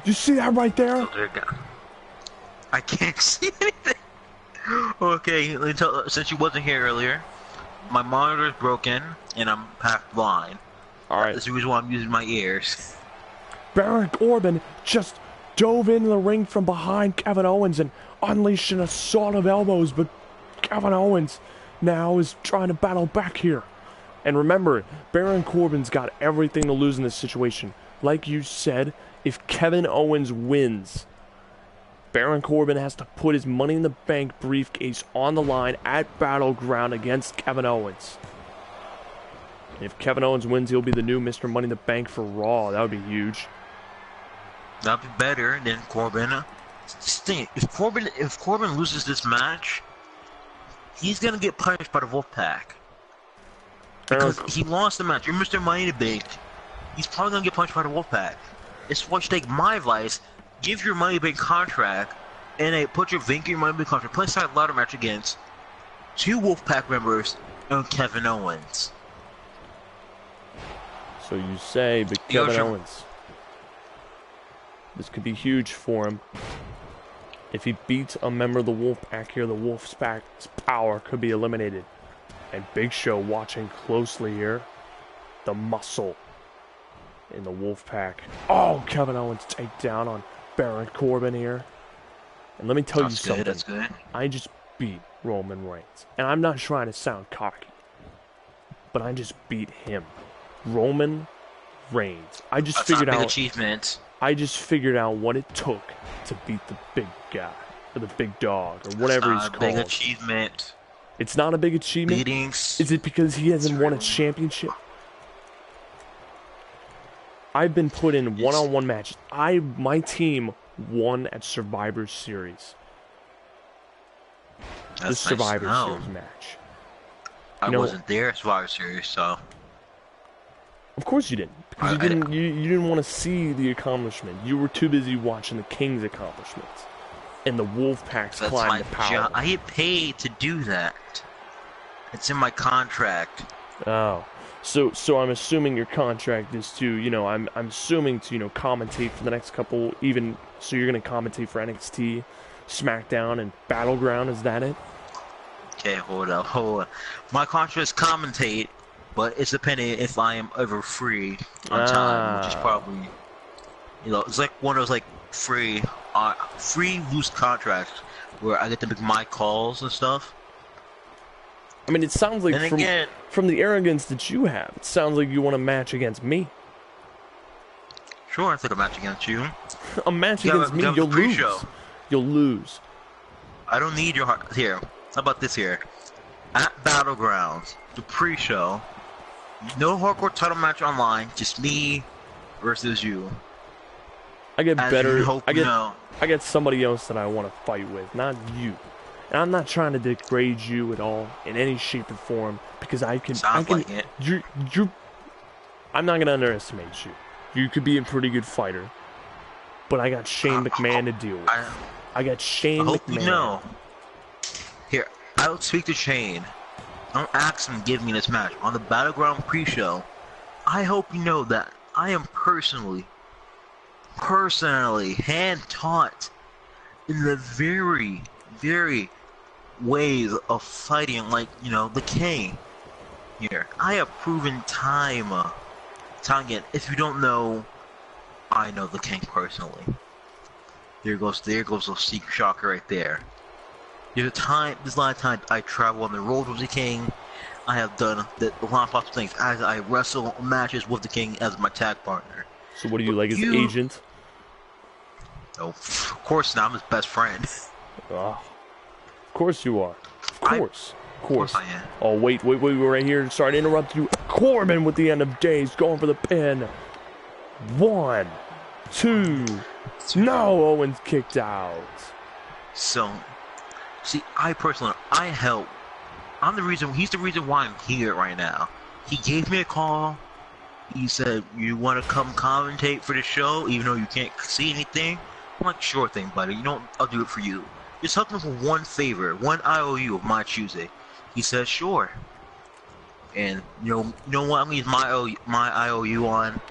You see that right there? Oh, there you go. I can't see anything. Okay, let me tell, since you wasn't here earlier, my monitor is broken and I'm half blind. All right. That's the reason why I'm using my ears. Baron Corbin just dove into the ring from behind Kevin Owens and unleashed an assault of elbows, but Kevin Owens now is trying to battle back here. And remember, Baron Corbin's got everything to lose in this situation. Like you said, if Kevin Owens wins, Baron Corbin has to put his Money in the Bank briefcase on the line at Battleground against Kevin Owens. And if Kevin Owens wins, he'll be the new Mr. Money in the Bank for Raw. That would be huge. That'd be better than Corbin. Just think, if Corbin loses this match, he's gonna get punished by the Wolfpack. Because he lost the match. You're Mr. Money in the Bank. He's probably gonna get punished by the Wolfpack. It's why you take my advice, give your Money in the Bank contract, and put your Money in the Bank contract, play a ladder match against 2 Wolfpack members and Kevin Owens. So you say, but Kevin Owens. This could be huge for him. If he beats a member of the Wolfpack here, the Wolfpack's power could be eliminated. And Big Show watching closely here. The muscle in the Wolfpack. Oh, Kevin Owens take down on Baron Corbin here. And let me tell you something. That's good. I just beat Roman Reigns. And I'm not trying to sound cocky. But I just beat him. Roman Reigns. I just figured out. Achievement. I just figured out what it took to beat the big guy, or the big dog, or whatever he's called. Big achievement. It's not a big achievement. Beatings. Is it because he hasn't won a championship? I've been put in one-on-one matches. My team won at Survivor Series. The Survivor Series match. I wasn't there at Survivor Series, so. Of course you didn't, because you didn't want to see the accomplishment. You were too busy watching the King's accomplishments and the Wolfpack's climb to power. I get paid to do that. It's in my contract. Oh, so I'm assuming your contract is to, I'm assuming to, commentate for the next couple, even, so you're going to commentate for NXT, SmackDown, and Battleground, is that it? Okay, hold up. My contract is commentate, but it's depending if I am ever free on time, which is probably, it's like one of those, free loose contracts where I get to make my calls and stuff. I mean, it sounds like from the arrogance that you have, it sounds like you want a match against me. Sure, I think a match against you. A match against me, you'll lose. You'll lose. I don't need your heart. Here, how about this here? At Battlegrounds, the pre-show, no hardcore title match online, just me versus you. I get better. I get somebody else that I want to fight with, not you. And I'm not trying to degrade you at all in any shape or form, because I can. Like it. I'm not gonna underestimate you. You could be a pretty good fighter, but I got Shane McMahon to deal with. I got Shane McMahon. Here, I'll speak to Shane. Don't ask him to give me this match on the Battleground pre-show. I hope you know that I am personally hand-taught in the very ways of fighting, like, the King. Here, I have proven time again. If you don't know, I know the King personally. There goes a secret shocker right there. There's a lot of times I travel on the road with the King. I have done a lot of things as I wrestle matches with the King as my tag partner. So what do you like as agent? No, of course not. I'm his best friend. Of course you are. Of course. Of course I am. Oh, wait, we're right here. Sorry to interrupt you. Corbin with the end of days, going for the pin. 1, 2. No, Owens kicked out. So, see, I help. He's the reason why I'm here right now. He gave me a call. He said, you want to come commentate for the show, even though you can't see anything? I'm like, sure thing, buddy. I'll do it for you. Just help him for one favor, one IOU of my choosing. He said, sure. And you know what? I'm gonna use my IOU on.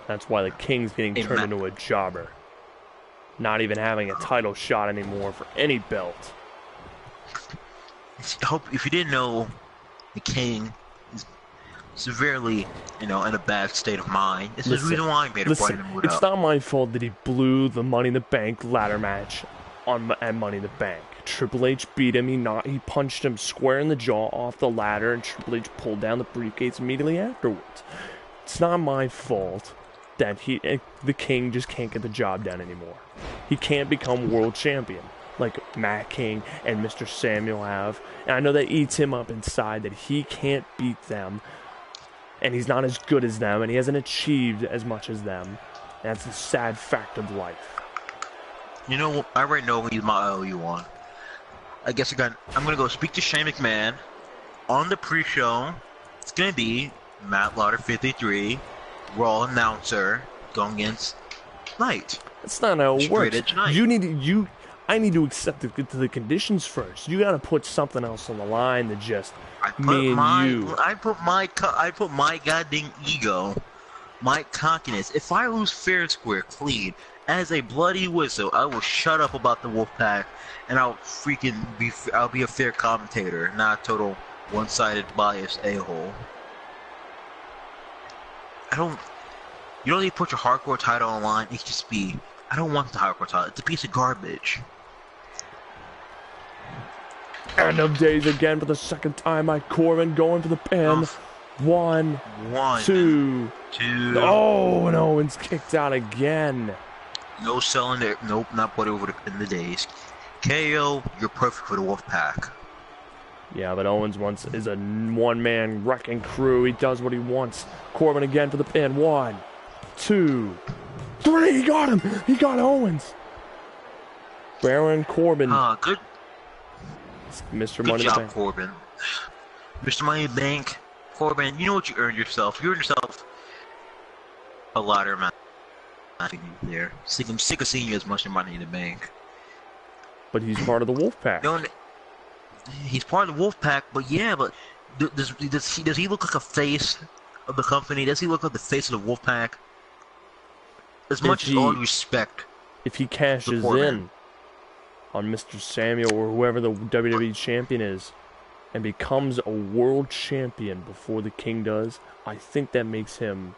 That's why the King's getting turned into a jobber. Not even having a title shot anymore for any belt. If you didn't know, the King is severely, in a bad state of mind. This is the reason why I made a point to move up. It's not my fault that he blew the Money in the Bank ladder match at Money in the Bank. Triple H beat him. He punched him square in the jaw off the ladder, and Triple H pulled down the briefcase immediately afterwards. It's not my fault that the King just can't get the job done anymore. He can't become world champion like Matt King and Mr. Samuel have. And I know that eats him up inside that he can't beat them. And he's not as good as them, and he hasn't achieved as much as them. And that's a sad fact of life. You know, I already know who my IOU on. I guess I'm gonna go speak to Shane McMahon on the pre-show. It's gonna be Matt Lauder 53, Raw announcer, going against Knight. That's not how it works. I need to accept the conditions first. You gotta put something else on the line than just me and you. I put my goddamn ego, my cockiness. If I lose fair and square, clean, as a bloody whistle, I will shut up about the Wolfpack, and I'll be a fair commentator, not a total one-sided biased a-hole. You don't need to put your hardcore title online. It just be, I don't want the hardcore title. It's a piece of garbage. End of days again for the second time. Mike Corbin going for the pin. One, two. Oh, and Owens kicked out again. No selling it. Nope, not put over in the days. KO, you're perfect for the Wolfpack. Yeah, but Owens is a one-man wrecking crew. He does what he wants. Corbin again for the pin. 1, 2, 3. He got him. He got Owens. Baron Corbin. Good. Mr. Good Money in the job, Bank. Corbin. Mr. Money in the Bank. Corbin, you know what you earned yourself. You earned yourself a ladder match there. I'm sick of seeing you as much Money in the Bank. But he's part of the Wolfpack. He's part of the Wolfpack, but yeah, but does he look like a face of the company? Does he look like the face of the Wolfpack? As much as all respect. If he cashes in on Mr. Samuel or whoever the WWE champion is and becomes a world champion before the King does, I think that makes him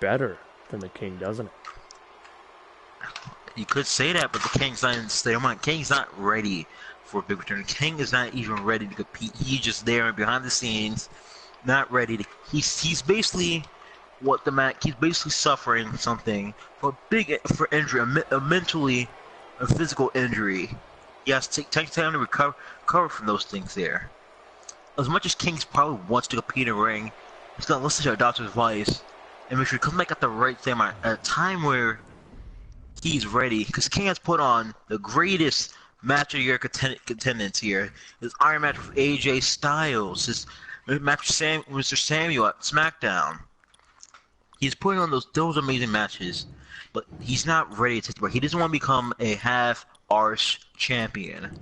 better than the King, doesn't it? You could say that, but the King's not in the state. King's not ready for a big return. King is not even ready to compete. He's just there behind the scenes, not ready to. He's basically he's basically suffering something for injury, a mentally, a physical injury. He has to take time to recover from those things there. As much as King probably wants to compete in a ring, he's gonna listen to our doctor's advice and make sure he comes back at the right time, at a time where he's ready. Because King has put on the greatest match of the year contenders here. His Iron match with AJ Styles, his match with Mr. Samuel at SmackDown. He's putting on those amazing matches, but he's not ready to take the break. He doesn't want to become a half-arse champion.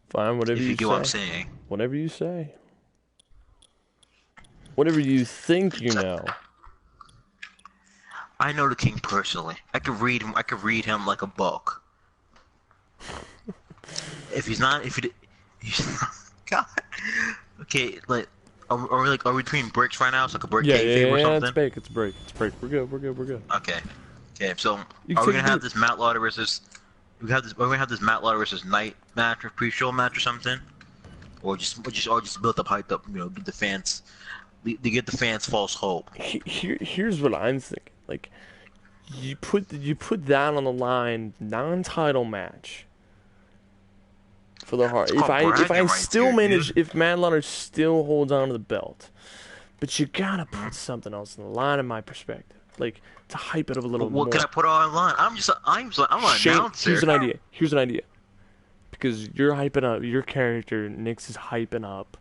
Fine, whatever you say. If you get what I'm saying. Whatever you say. Whatever you think you know. I know the King personally. I could read him like a book. God. Okay, are we between breaks right now? So like a break or something? Yeah, it's break. We're good. Okay. So are we gonna have this Matt Lauder versus? Are we gonna have this Matt Lauder versus Knight match or pre-show match or something? Or just build up, hyped up, get the fans, get the fans false hope. Here's what I'm thinking. Like, you put that on the line, non-title match for the heart. If Matt Lauder still holds on to the belt, but you gotta put something else on the line, in my perspective, like to hype it up a little more. What can I put on the line? I'm an announcer. Here's an idea. Because you're hyping up your character, Nix is hyping up,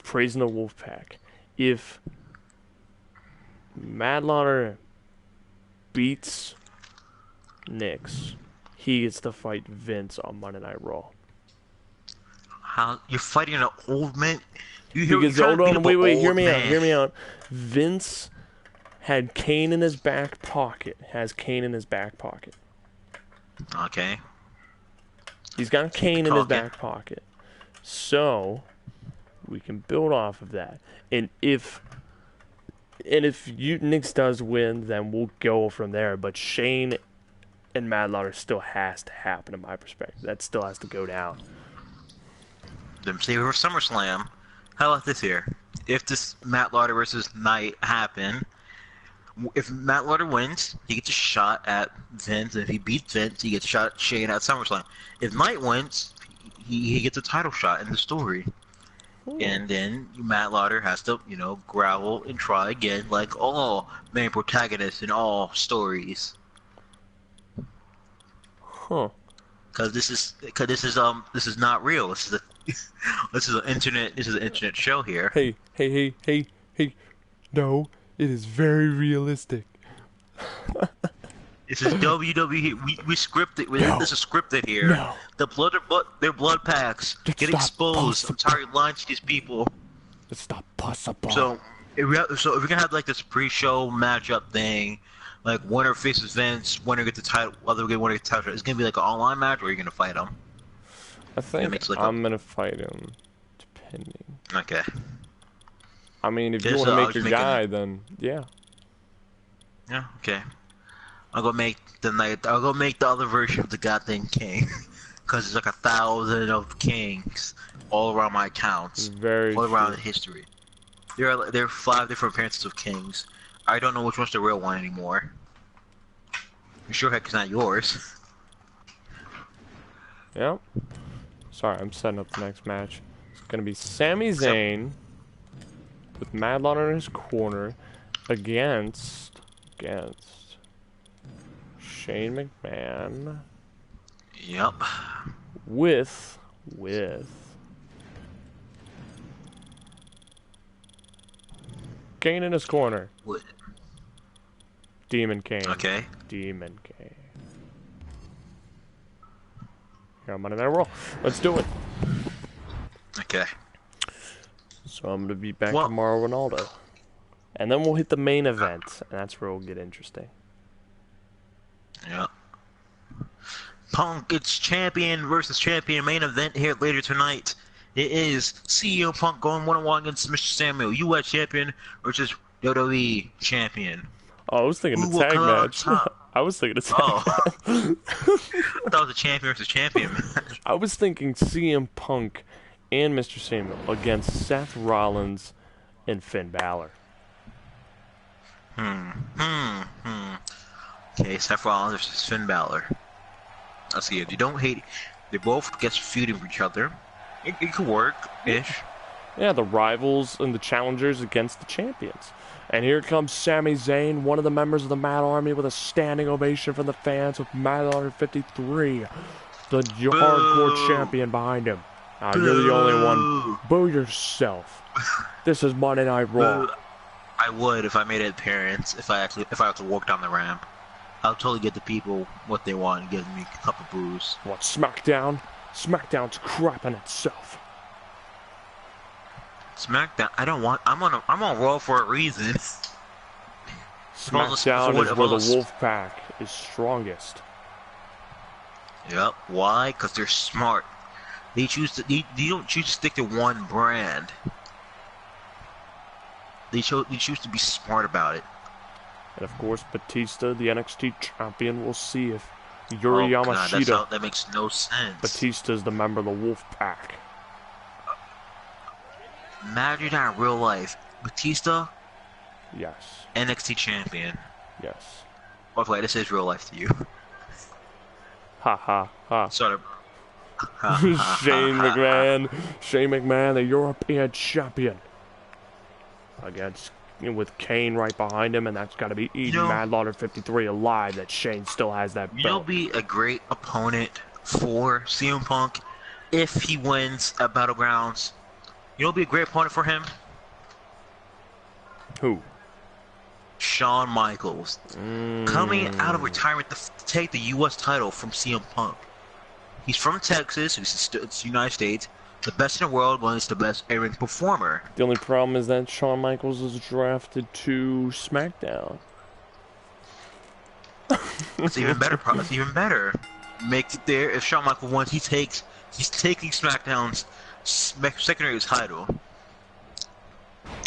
praising the Wolfpack. If Matt Lauder beats Nix, he gets to fight Vince on Monday Night Raw. How you're fighting an old man? Wait, hear me out. Vince had Kane in his back pocket. Okay. He's got Kane in his back pocket. So we can build off of that. And if Nix does win, then we'll go from there. But Shane and Matt Lauder still has to happen, in my perspective. That still has to go down. Then say for SummerSlam. How about this here? If this Matt Lauder versus Knight happen, if Matt Lauder wins, he gets a shot at Vince. And if he beats Vince, he gets a shot at Shane at SummerSlam. If Knight wins, he gets a title shot in the story. Ooh. And then Matt Lauder has to, grovel and try again, like all main protagonists in all stories. Huh. Because this is not real. This is an internet show here. Hey. No, it is very realistic. This is WWE. We scripted. This is scripted here. No. Their blood packs get exposed. I'm tired of lying to these people. It's not possible. So if we're gonna have like this pre-show matchup thing, like winner faces Vince, winner gets the title, other winner gets the title. It's gonna be like an online match, or are you gonna fight him? I think I'm gonna fight him, depending. Okay. I mean, if you want to make your guy, then yeah. Yeah. Okay. I'll go make the other version of the goddamn king, because there's like 1,000 of kings all around my accounts, all around history. There are 5 different appearances of kings. I don't know which one's the real one anymore. You sure heck it's not yours. Yep. Sorry, I'm setting up the next match. It's gonna be Sami Zayn with Mad Lawler in his corner against Shane McMahon. Yep. With Kane in his corner. What? Demon Kane. Okay. Demon Kane. Here, I'm on that roll. Let's do it. Okay. So I'm gonna be back tomorrow, Ronaldo. And then we'll hit the main event, and that's where it'll get interesting. Yep. Punk, it's champion versus champion main event here later tonight. It is CM Punk going one-on-one against Mr. Samuel, U.S. champion versus WWE champion. Oh, I was thinking the tag match. I was thinking the tag match. I thought it was a champion versus champion match. I was thinking CM Punk and Mr. Samuel against Seth Rollins and Finn Balor. Okay, Seth Rollins versus Finn Balor. Let's see, if you don't hate, they both get feuding for each other. It could work-ish. Yeah, the rivals and the challengers against the champions. And here comes Sami Zayn, one of the members of the Mad Army, with a standing ovation from the fans with Mad Army 53, the hardcore champion behind him. You're the only one. Boo yourself. This is Monday Night Raw. I would if I made an appearance. If I had to walk down the ramp, I'll totally get the people what they want and give me a cup of booze. What, SmackDown? SmackDown's crapping itself. SmackDown. I'm on Raw for a reason. SmackDown is where the Wolfpack is strongest. Yep. Why? Because they're smart. They don't choose to stick to one brand. They choose to be smart about it. And of course, Batista, the NXT champion, will see if Yuri Yamashita. God, that makes no sense. Batista's the member of the Wolfpack. Imagine that in real life. Batista? Yes. NXT champion. Yes. By the way, this is real life to you. Ha ha ha. Sort of. Shane McMahon, the European champion. With Kane right behind him, and that's got to be eating Mad Lawler 53 alive that Shane still has that belt. You'll be a great opponent for CM Punk if he wins at Battlegrounds. You'll be a great opponent for him. Who? Shawn Michaels. Coming out of retirement to take the U.S. title from CM Punk. He's from Texas, it's the United States. The best in the world when it's the best in-ring performer. The only problem is that Shawn Michaels is drafted to SmackDown. It's even better. It's even better. Makes it there. If Shawn Michaels wins, he's taking SmackDown's secondary title,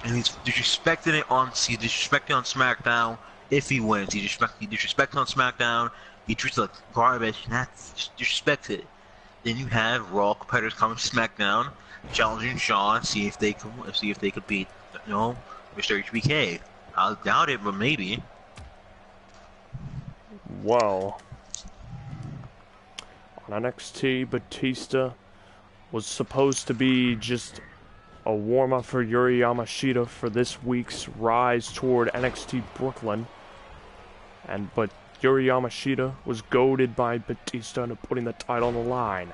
and he's disrespecting it on SmackDown. If he wins, he disrespected on SmackDown. He treats it like garbage, and that's disrespected. Then you have Raw competitors coming to SmackDown, challenging Shawn, see if they could beat, Mr. HBK. I doubt it, but maybe. Well, on NXT, Batista was supposed to be just a warm-up for Yuri Yamashita for this week's rise toward NXT Brooklyn, but Yuri Yamashita was goaded by Batista into putting the title on the line.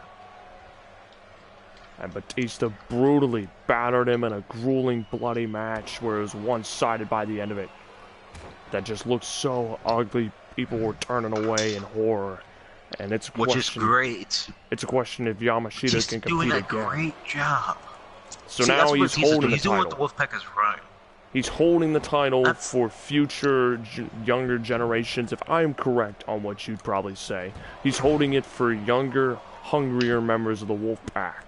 And Batista brutally battered him in a grueling, bloody match where it was one-sided by the end of it. That just looked so ugly, people were turning away in horror. And it's a question, which is great. It's a question if Yamashita can compete again. He's doing a great job. So now he's holding the title. He's doing what the Wolfpack is right. He's holding the title for future younger generations, if I'm correct on what you'd probably say. He's holding it for younger, hungrier members of the Wolfpack.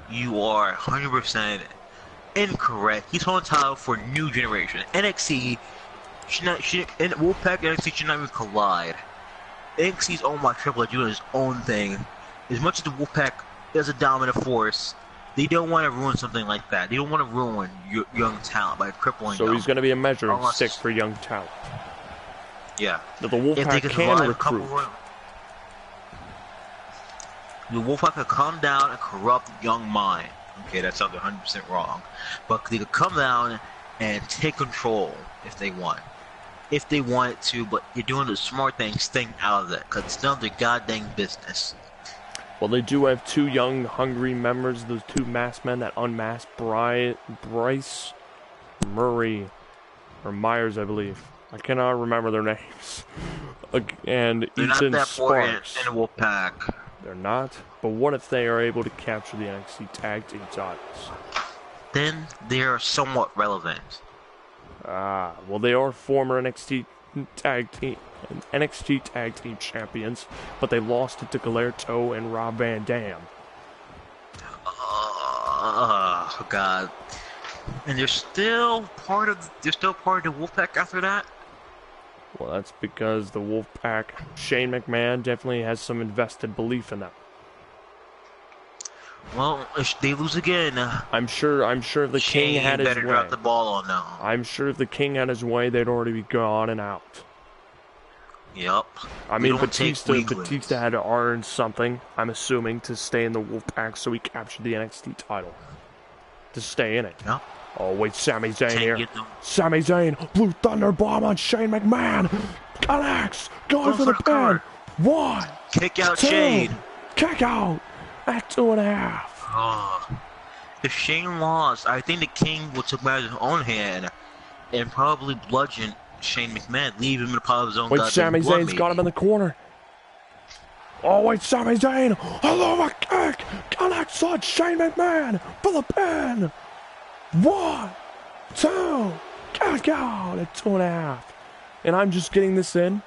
You are 100% incorrect. He's holding the title for new generation. NXT, Wolfpack and NXT should not even collide. NXT's owned by Triple H doing his own thing. As much as the Wolfpack is a dominant force, they don't want to ruin something like that. They don't want to ruin young talent by crippling them. So he's going to be a measuring stick for young talent. Yeah. That the Wolfpack can recruit. The Wolfpack could come down and corrupt Young Mind. Okay, that sounds 100% wrong. But they could come down and take control if they want. If they wanted to, but you're doing the smart thing, staying out of it, because it's none of their goddamn business. Well, they do have 2 young, hungry members, those 2 masked men that unmasked Bryce Murray, or Myers, I believe. I cannot remember their names. And They're Ethan not that Sparks. important in the Wolfpack. They're not? But what if they are able to capture the NXT Tag Team titles? Then they are somewhat relevant. Well, they are former NXT Tag Team champions, but they lost it to Galerto and Rob Van Dam. Oh God! And they're still part of the Wolfpack after that. Well, that's because the Wolfpack, Shane McMahon, definitely has some invested belief in them. Well, if they lose again, I'm sure if the Shane King had his better way, drop the ball on them. I'm sure if the King had his way, they'd already be gone and out. Yep. I mean, Batista had to earn something, I'm assuming, to stay in the Wolfpack, so he captured the NXT title. To stay in it. Yep. Oh, wait, Sami Zayn Can't here. get them. Sami Zayn, Blue Thunder Bomb on Shane McMahon. Alex, going for the pin. cover. 1, Kick out 2, Shane. kick out at 2.5. Oh. If Shane lost, I think the King would take matters in his own hand and probably bludgeon Shane McMahon, leave him in a pile of his own Wait, goddamn Sami blood, Zayn's maybe. got him in the corner. Oh, wait, Sami Zayn. Hello, a kick. Alex on Shane McMahon for the pin. 1, 2, kick out at 2.5. And I'm just getting this in.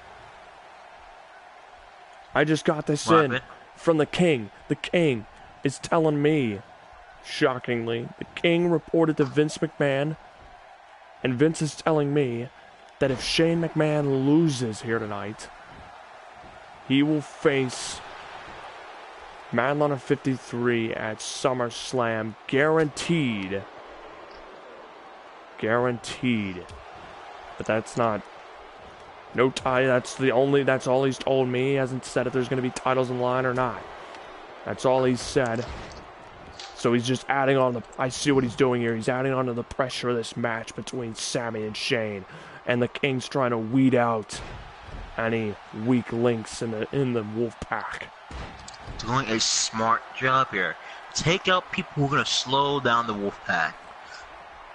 I just got this What in happened? from the King. The King is telling me, shockingly, the King reported to Vince McMahon, and Vince is telling me that if Shane McMahon loses here tonight, he will face Madlon of 53 at SummerSlam, guaranteed. Guaranteed. But that's not... No tie, that's all he's told me. He hasn't said if there's going to be titles in line or not. That's all he's said. So he's just adding on the... I see what he's doing here. He's adding on to the pressure of this match between Sami and Shane. And the King's trying to weed out any weak links in the Wolfpack. Doing a smart job here. Take out people who are going to slow down the Wolfpack.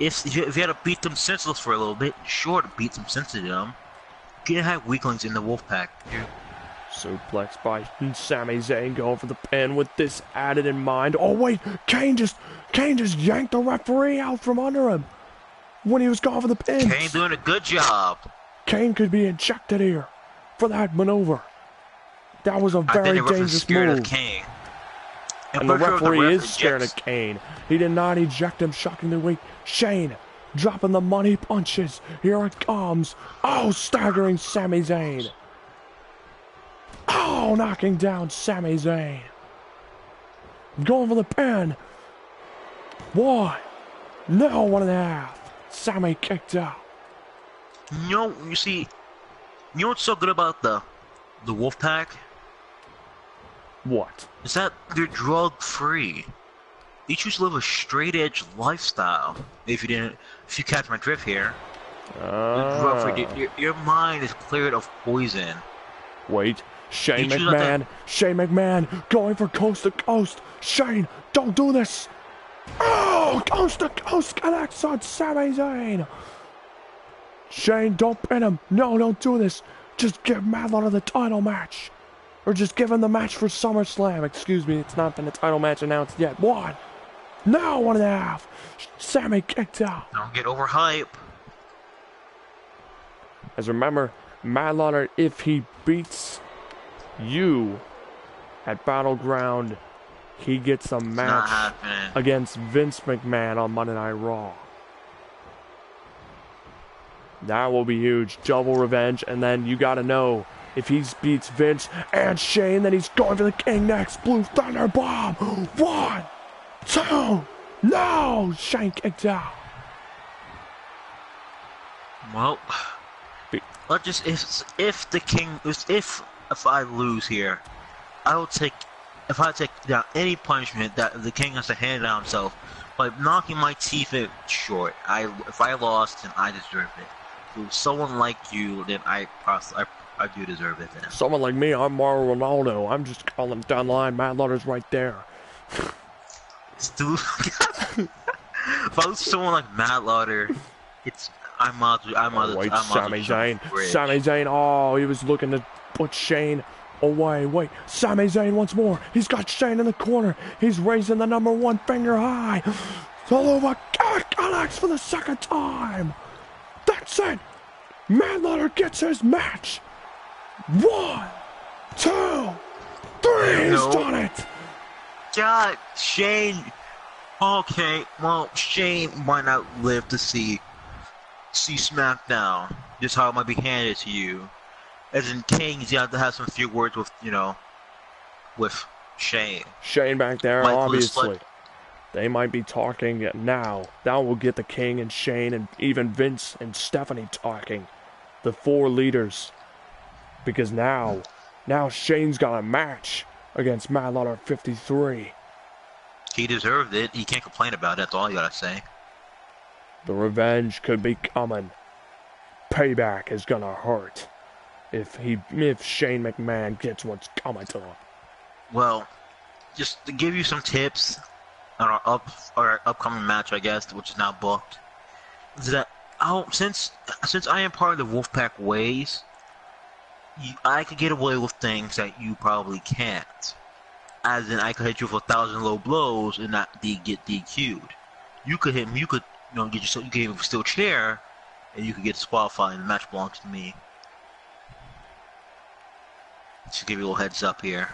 If you had to beat them senseless for a little bit, sure to beat them senseless to them. You can have weaklings in the Wolfpack. Suplex by Sami Zayn, going for the pin with this added in mind. Oh wait, Kane just yanked the referee out from under him when he was going for the pin. Kane doing a good job. Kane could be ejected here for that maneuver. That was a very dangerous move. Of Kane. And the referee is scared of Kane. He did not eject him, shockingly weak. Shane dropping the money punches. Here it comes. Oh, staggering Sami Zayn. Oh, knocking down Sami Zayn. Going for the pin. 1. No, 1.5. Sami kicked out. You see, you know what's so good about the Wolfpack? What? Is that they're drug free. They choose to live a straight edge lifestyle. If you catch my drift here, your mind is cleared of poison. Wait, Shane McMahon going for coast to coast. Shane, don't do this. Oh, coast to coast connects on Sami Zayn. Shane, don't pin him. No, don't do this. Just give Madlon the title match. Or just give him the match for SummerSlam. Excuse me, it's not been a title match announced yet. 1. No, 1.5. Sami kicked out. Don't get overhyped. As remember, Madlon, if he beats you at Battleground, he gets a match against Vince McMahon on Monday Night Raw. That will be huge. Double revenge. And then you got to know, if he beats Vince and Shane, then he's going for the King next. Blue Thunder Bomb. 1, 2. No! Shane kicked out. Well, let's just if the King if I lose here, I will take if I take down any punishment that the king has to hand down himself, by knocking my teeth in short, if I lost, then I deserve it. So someone like you, then I do deserve it then. Someone like me, I'm Mario Ronaldo. I'm just calling down the line. Matt Lauder's right there. Dude, if I was someone like Matt Lauder, I'm Wait, Sami Zayn. Sami Zayn, oh, he was looking to put Shane away. Wait, Sami Zayn once more. He's got Shane in the corner. He's raising the number one finger high. It's all over. Alex for the second time. That's it. Matt Lauder gets his match. 1, 2, 3. He's done it. God, Shane. Okay, well, Shane might not live to see SmackDown. Just how it might be handed to you. As in Kings, you have to have some few words with, with Shane. Shane back there, obviously. They might be talking now. That will get the King and Shane and even Vince and Stephanie talking. The 4 leaders. Because now Shane's got a match against Matt Lauder 53. He deserved it. He can't complain about it. That's all you gotta say. The revenge could be coming. Payback is gonna hurt. If Shane McMahon gets what's coming to him. Well, just to give you some tips on our upcoming match, I guess, which is now booked, is that since I am part of the Wolfpack ways, I could get away with things that you probably can't. As in, I could hit you with 1,000 low blows and not get DQ'd. You could hit me. You could get yourself. You could even steel chair, and you could get disqualified, and the match belongs to me. Just give you a little heads up here.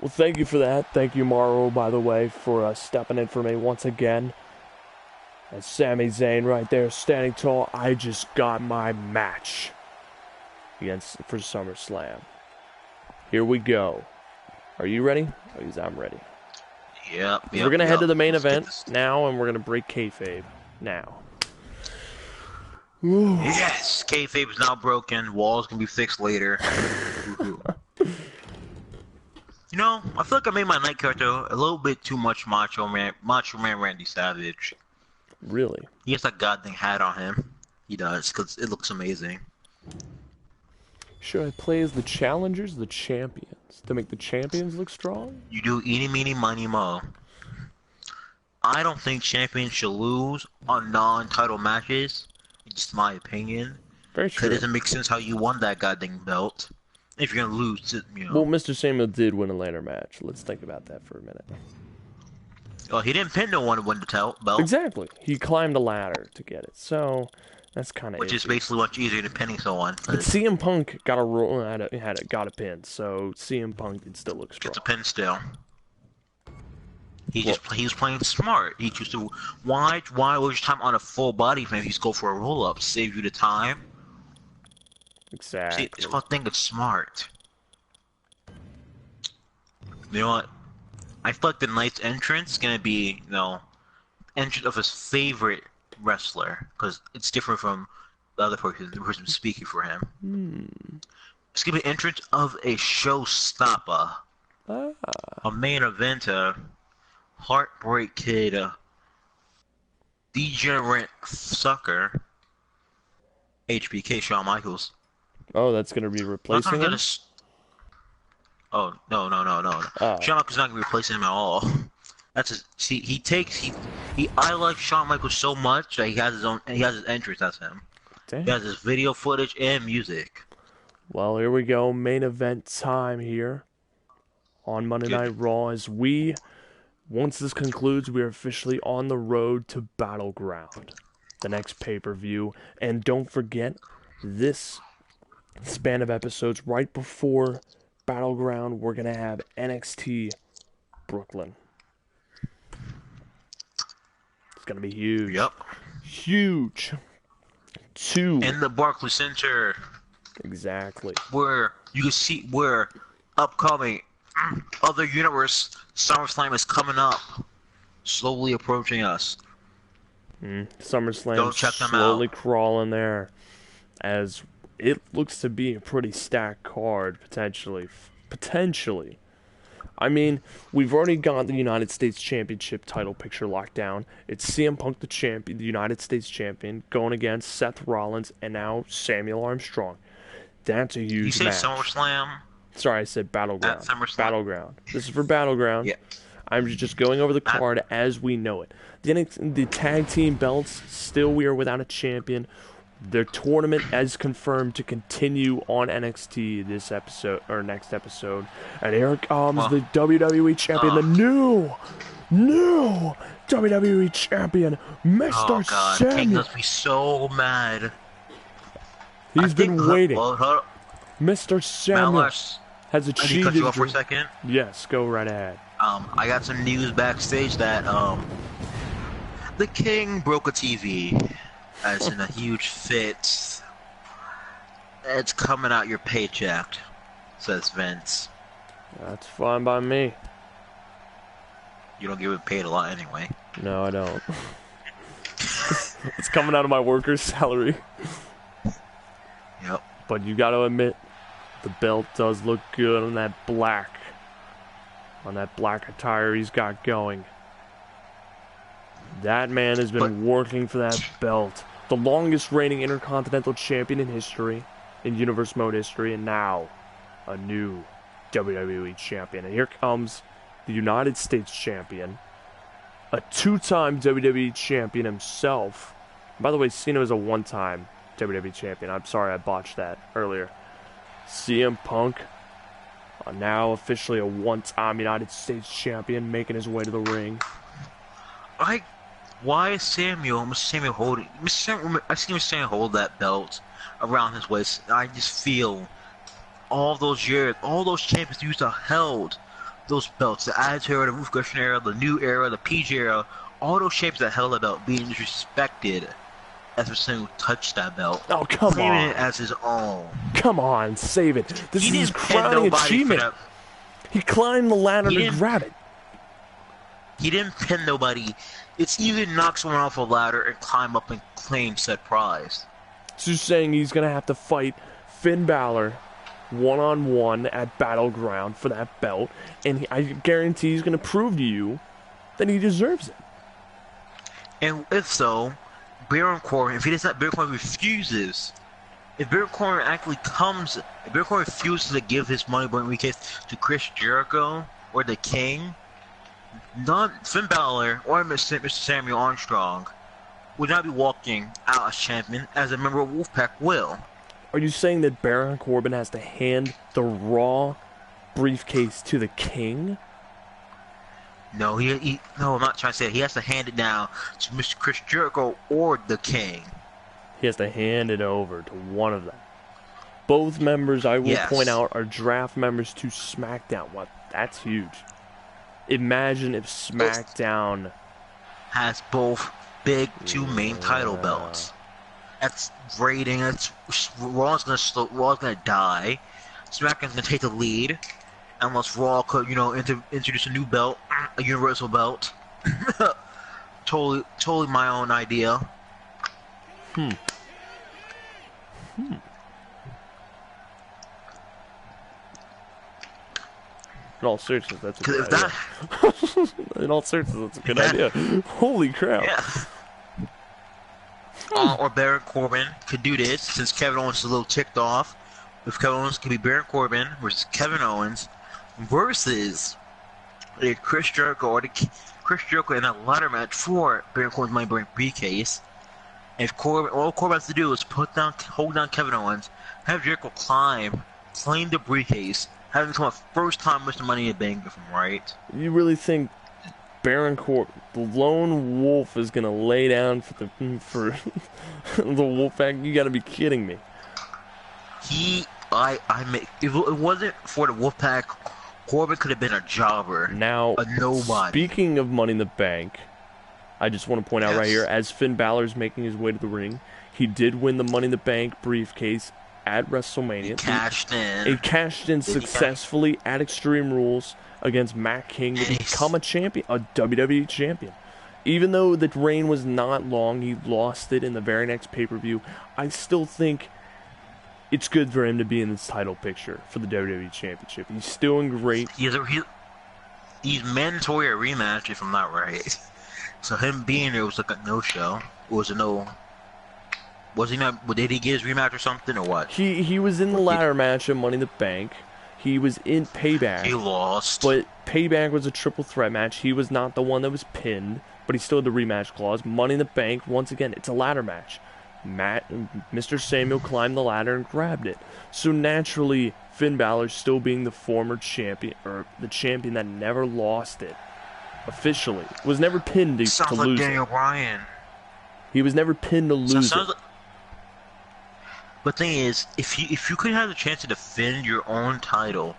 Well, thank you for that. Thank you, Mauro, by the way, for stepping in for me once again. And Sami Zayn right there, standing tall. I just got my match for SummerSlam. Here we go. Are you ready? Because I'm ready. Yep. We're going to head to the main event now, and we're going to break kayfabe now. Yes! Kayfabe is now broken. Walls can be fixed later. I feel like I made my night character a little bit too much Macho Man Randy Savage. Really? He has that goddamn hat on him. He does, because it looks amazing. Should I play as the challengers, the champions, to make the champions look strong? You do eeny, meeny, miny, mo. I don't think champions should lose on non-title matches. It's just my opinion. Very true. It doesn't make sense how you won that goddamn belt. If you're gonna lose it, Well, Mr. Samuel did win a ladder match. Let's think about that for a minute. Oh, he didn't pin no one to win the belt. Exactly. He climbed a ladder to get it. So that's kind of which is basically much easier than pinning someone. But CM Punk got a pin, so CM Punk did still look strong. It's a pin still. He was playing smart. He chose to why waste time on a full body if you just go for a roll up, save you the time. Exactly. See, this whole thing is smart. You know what? I feel like the night's entrance is gonna be, entrance of his favorite wrestler, because it's different from the other person, the person speaking for him. It's gonna be entrance of a showstopper, a main eventer, Heartbreak Kid, degenerate sucker, HBK, Shawn Michaels. Oh, that's gonna be replacing him? Oh, no. Shawn Michaels is not gonna be replacing him at all. I like Shawn Michaels so much that he has his entrance as him. Damn. He has his video footage and music. Well, here we go, main event time here on Monday Night Raw once this concludes, we are officially on the road to Battleground, the next pay-per-view. And don't forget, this span of episodes right before Battleground, we're going to have NXT Brooklyn. It's going to be huge. Yep. Huge. In the Barclays Center. Exactly. Where you can see where upcoming other universe SummerSlam is coming up. Slowly approaching us. SummerSlam slowly crawling there. As it looks to be a pretty stacked card, potentially. I mean, we've already got the United States Championship title picture locked down. It's CM Punk, the champion, the United States champion, going against Seth Rollins and now Samuel Armstrong. That's a huge You say match. SummerSlam? Sorry, I said Battleground. At SummerSlam. Battleground. This is for Battleground. Yeah. I'm just going over the card as we know it. The tag team belts, still we are without a champion. Their tournament is confirmed to continue on NXT this episode, or next episode. And here comes the WWE champion, the new WWE champion, Mr. Oh god, Samuel. King must be so mad. He's been waiting. Mr. Samuel Malice, has I need to achieved cut you his off for a dream. second. Yes, go right ahead. I got some news backstage that the King broke a TV, as in a huge fit. It's coming out your paycheck, says Vince. That's fine by me. You don't get paid a lot anyway. No, I don't. It's coming out of my worker's salary. Yep. But you gotta admit, the belt does look good on that black. On that black attire he's got going. That man has been working for that belt. The longest reigning Intercontinental Champion in history, in Universe Mode history, and now a new WWE Champion. And here comes the United States Champion, a two-time WWE Champion himself. By the way, Cena is a one-time WWE Champion. I'm sorry I botched that earlier. CM Punk, now officially a one-time United States Champion, making his way to the ring. Why is Mr. Samuel holding? I see Mr. Samuel hold that belt around his waist. I just feel all those years, all those champions used to held those belts. The Attitude Era, the Roof Cushion Era, the New Era, the PG Era. All those champions that held that belt being disrespected as Mr. Samuel touched that belt. Oh, come claiming on. it as his own. Come on, save it. This He is his didn't pin crowning nobody achievement. for that. He climbed the ladder He to didn't- grab it. He didn't pin nobody. It's either knock someone off a ladder and climb up and claim said prize. So you're saying he's going to have to fight Finn Balor one-on-one at Battleground for that belt, and I guarantee he's going to prove to you that he deserves it. And if so, Baron Corbin, if Baron Corbin refuses, if Baron Corbin actually if Baron Corbin refuses to give his money briefcase to Chris Jericho or the King, not Finn Balor or Mr. Samuel Armstrong would not be walking out as champion, as a member of Wolfpack will. Are you saying that Baron Corbin has to hand the Raw briefcase to the King? No, no, I'm not trying to say that. He has to hand it down to Mr. Chris Jericho or the King. He has to hand it over to one of them. Both members, I will point out, are draft members to SmackDown. What? That's huge. Imagine if SmackDown has both big two main title belts. That's rating. That's Raw's gonna die. SmackDown's gonna take the lead, unless Raw could, introduce a new belt, a Universal belt. Totally my own idea. In all seriousness, that's a good If idea. In all seriousness, that's a good idea. Holy crap. Yeah. Or Baron Corbin could do this, since Kevin Owens is a little ticked off. If Kevin Owens could be Baron Corbin versus Kevin Owens versus Chris Jericho in a ladder match for Baron Corbin's money briefcase. If all Corbin has to do is hold down Kevin Owens, have Jericho claim the briefcase, have him become a first-time Mr. Money in the Bank with him, right? You really think Baron Corbin, the lone wolf, is gonna lay down for the Wolfpack? You gotta be kidding me. If it wasn't for the Wolfpack, Corbin could have been a jobber. Now, a nobody. Speaking of Money in the Bank, I just want to point out right here, as Finn Balor's making his way to the ring, he did win the Money in the Bank briefcase at WrestleMania. He cashed in. He cashed in successfully at Extreme Rules against Matt King to become a champion, a WWE champion. Even though the reign was not long, he lost it in the very next pay-per-view. I still think it's good for him to be in this title picture for the WWE Championship. He's doing great. he's mandatory a rematch if I'm not right. So him being there was like a no-show. It was a no. Was he not? Did he get his rematch or something or what? He was in the ladder match at Money in the Bank. He was in Payback. He lost. But Payback was a triple threat match. He was not the one that was pinned, but he still had the rematch clause. Money in the Bank, once again, it's a ladder match. Mr. Samuel climbed the ladder and grabbed it. So naturally, Finn Balor, still being the former champion, or the champion that never lost it, officially, was never pinned to Sounds like lose Daniel it. Bryan. He was never pinned to lose it. Like, but the thing is, if you could have the chance to defend your own title,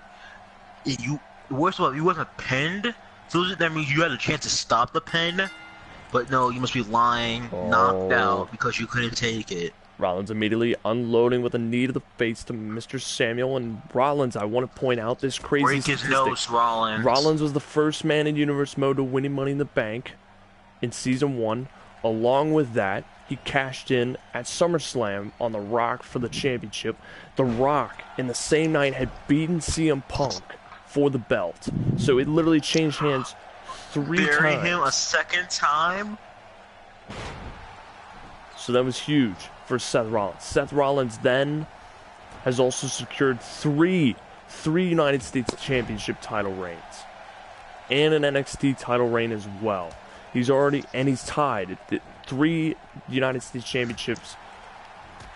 worst of all, you wasn't pinned. So that means you had a chance to stop the pin. But no, you must be lying, knocked out because you couldn't take it. Rollins immediately unloading with a knee to the face to Mr. Samuel. And Rollins, I want to point out this crazy Break statistic. his nose, Rollins. Rollins was the first man in Universe Mode to win Money in the Bank in Season 1. Along with that, he cashed in at SummerSlam on The Rock for the championship. The Rock, in the same night, had beaten CM Punk for the belt. So it literally changed hands 3 times. Bury him a second time? So that was huge for Seth Rollins. Seth Rollins then has also secured three United States Championship title reigns. And an NXT title reign as well. He's tied. 3 United States Championships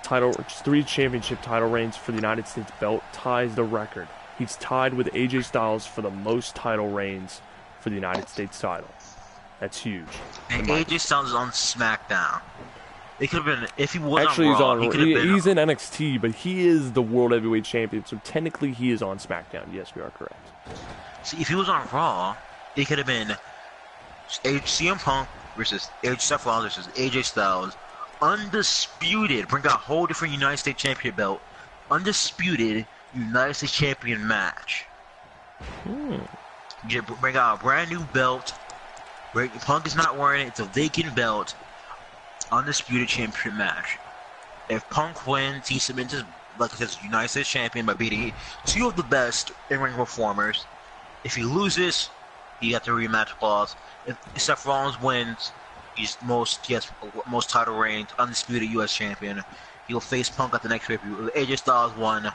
title, 3 championship title reigns for the United States belt, ties the record. He's tied with AJ Styles for the most title reigns for the United States title. That's huge. And AJ Styles is on SmackDown. It could have been, if he was actually, on Raw, he's in NXT, but he is the World Heavyweight Champion, so technically he is on SmackDown. Yes, we are correct. See, if he was on Raw, it could have been CM Punk versus Seth Rollins versus AJ Styles, undisputed. Bring out a whole different United States Champion belt, undisputed United States Champion match. You bring out a brand new belt. Punk is not wearing it. It's a vacant belt. Undisputed champion match. If Punk wins, he submits his, like I said, United States Champion by beating 2 of the best in-ring performers. If he loses, he got the rematch clause. If Seth Rollins wins, he has most title reigns, undisputed U.S. champion. He'll face Punk at the next pay-per-view. If AJ Styles won,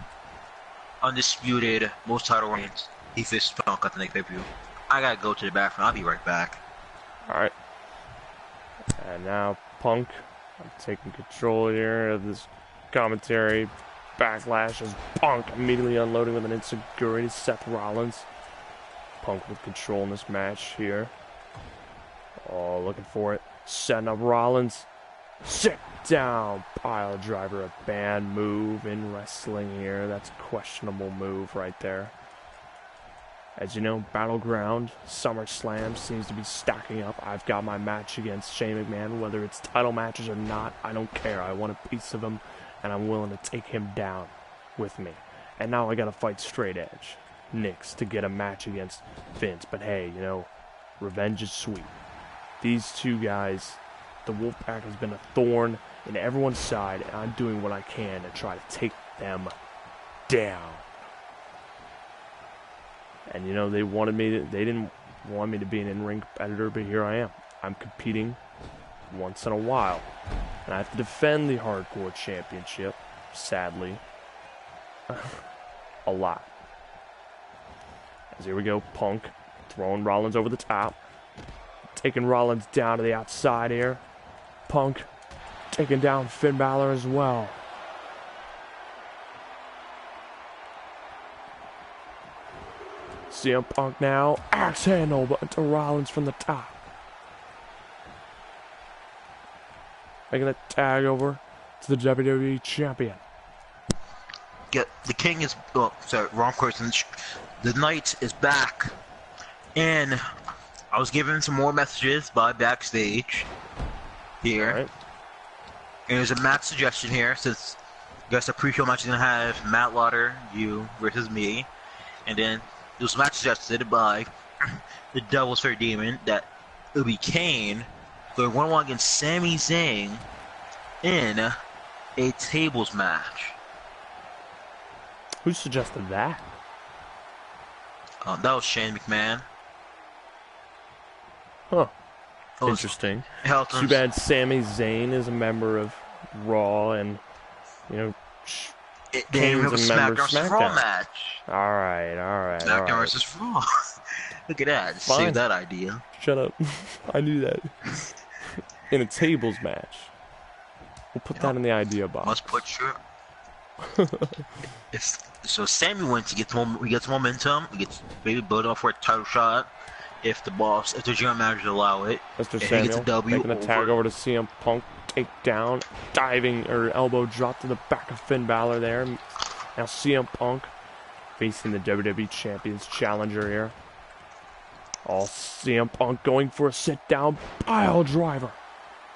undisputed, most title reigns. He faces Punk at the next pay-per-view. I gotta go to the bathroom. I'll be right back. Alright. And now Punk, I'm taking control here of this commentary. Backlash as Punk immediately unloading with an insecurity. Seth Rollins. Punk with control in this match here. Oh, looking for it. Setting up Rollins. Sit down. Pile driver, a bad move in wrestling here. That's a questionable move right there. As you know, Battleground, SummerSlam seems to be stacking up. I've got my match against Shane McMahon, whether it's title matches or not, I don't care. I want a piece of him, and I'm willing to take him down with me. And now I gotta fight Straight Edge, Nix, to get a match against Vince. But hey, you know, revenge is sweet. These 2 guys, the Wolfpack has been a thorn in everyone's side, and I'm doing what I can to try to take them down. And you know, they didn't want me to be an in-ring competitor, but here I am. I'm competing once in a while. And I have to defend the Hardcore Championship, sadly. A lot. As here we go, Punk throwing Rollins over the top. Taking Rollins down to the outside here. Punk taking down Finn Balor as well. CM Punk now, axe handle, but to Rollins from the top. Making a tag over to the WWE Champion. Yeah, the King is, oh, sorry, wrong person. The Knight is back. And I was given some more messages by backstage here. Right. And there's a match suggestion here, since I guess the pre-show match is going to have Matt Lauder, you, versus me. And then there was a match suggested by the Devil's Fair Demon that it would be Kane going 1-1 against Sami Zayn in a tables match. Who suggested that? That was Shane McMahon. Huh. It was Interesting. held Too bad Sami Zayn is a member of Raw and, you know, They didn't have a SmackDown Raw match. Alright. SmackDown versus Raw. Look at that. Fine. Save that idea. Shut up. I knew that. In a tables match. We'll put that in the idea box. Must put sure. So Sammy wins. He gets momentum. He gets maybe build up for a title shot. If the general managers allow it. Mr. He Samuel gets a W making a tag over to CM Punk. Takedown, diving or elbow drop to the back of Finn Balor there. Now CM Punk facing the WWE Champions Challenger here. CM Punk going for a sit-down pile driver.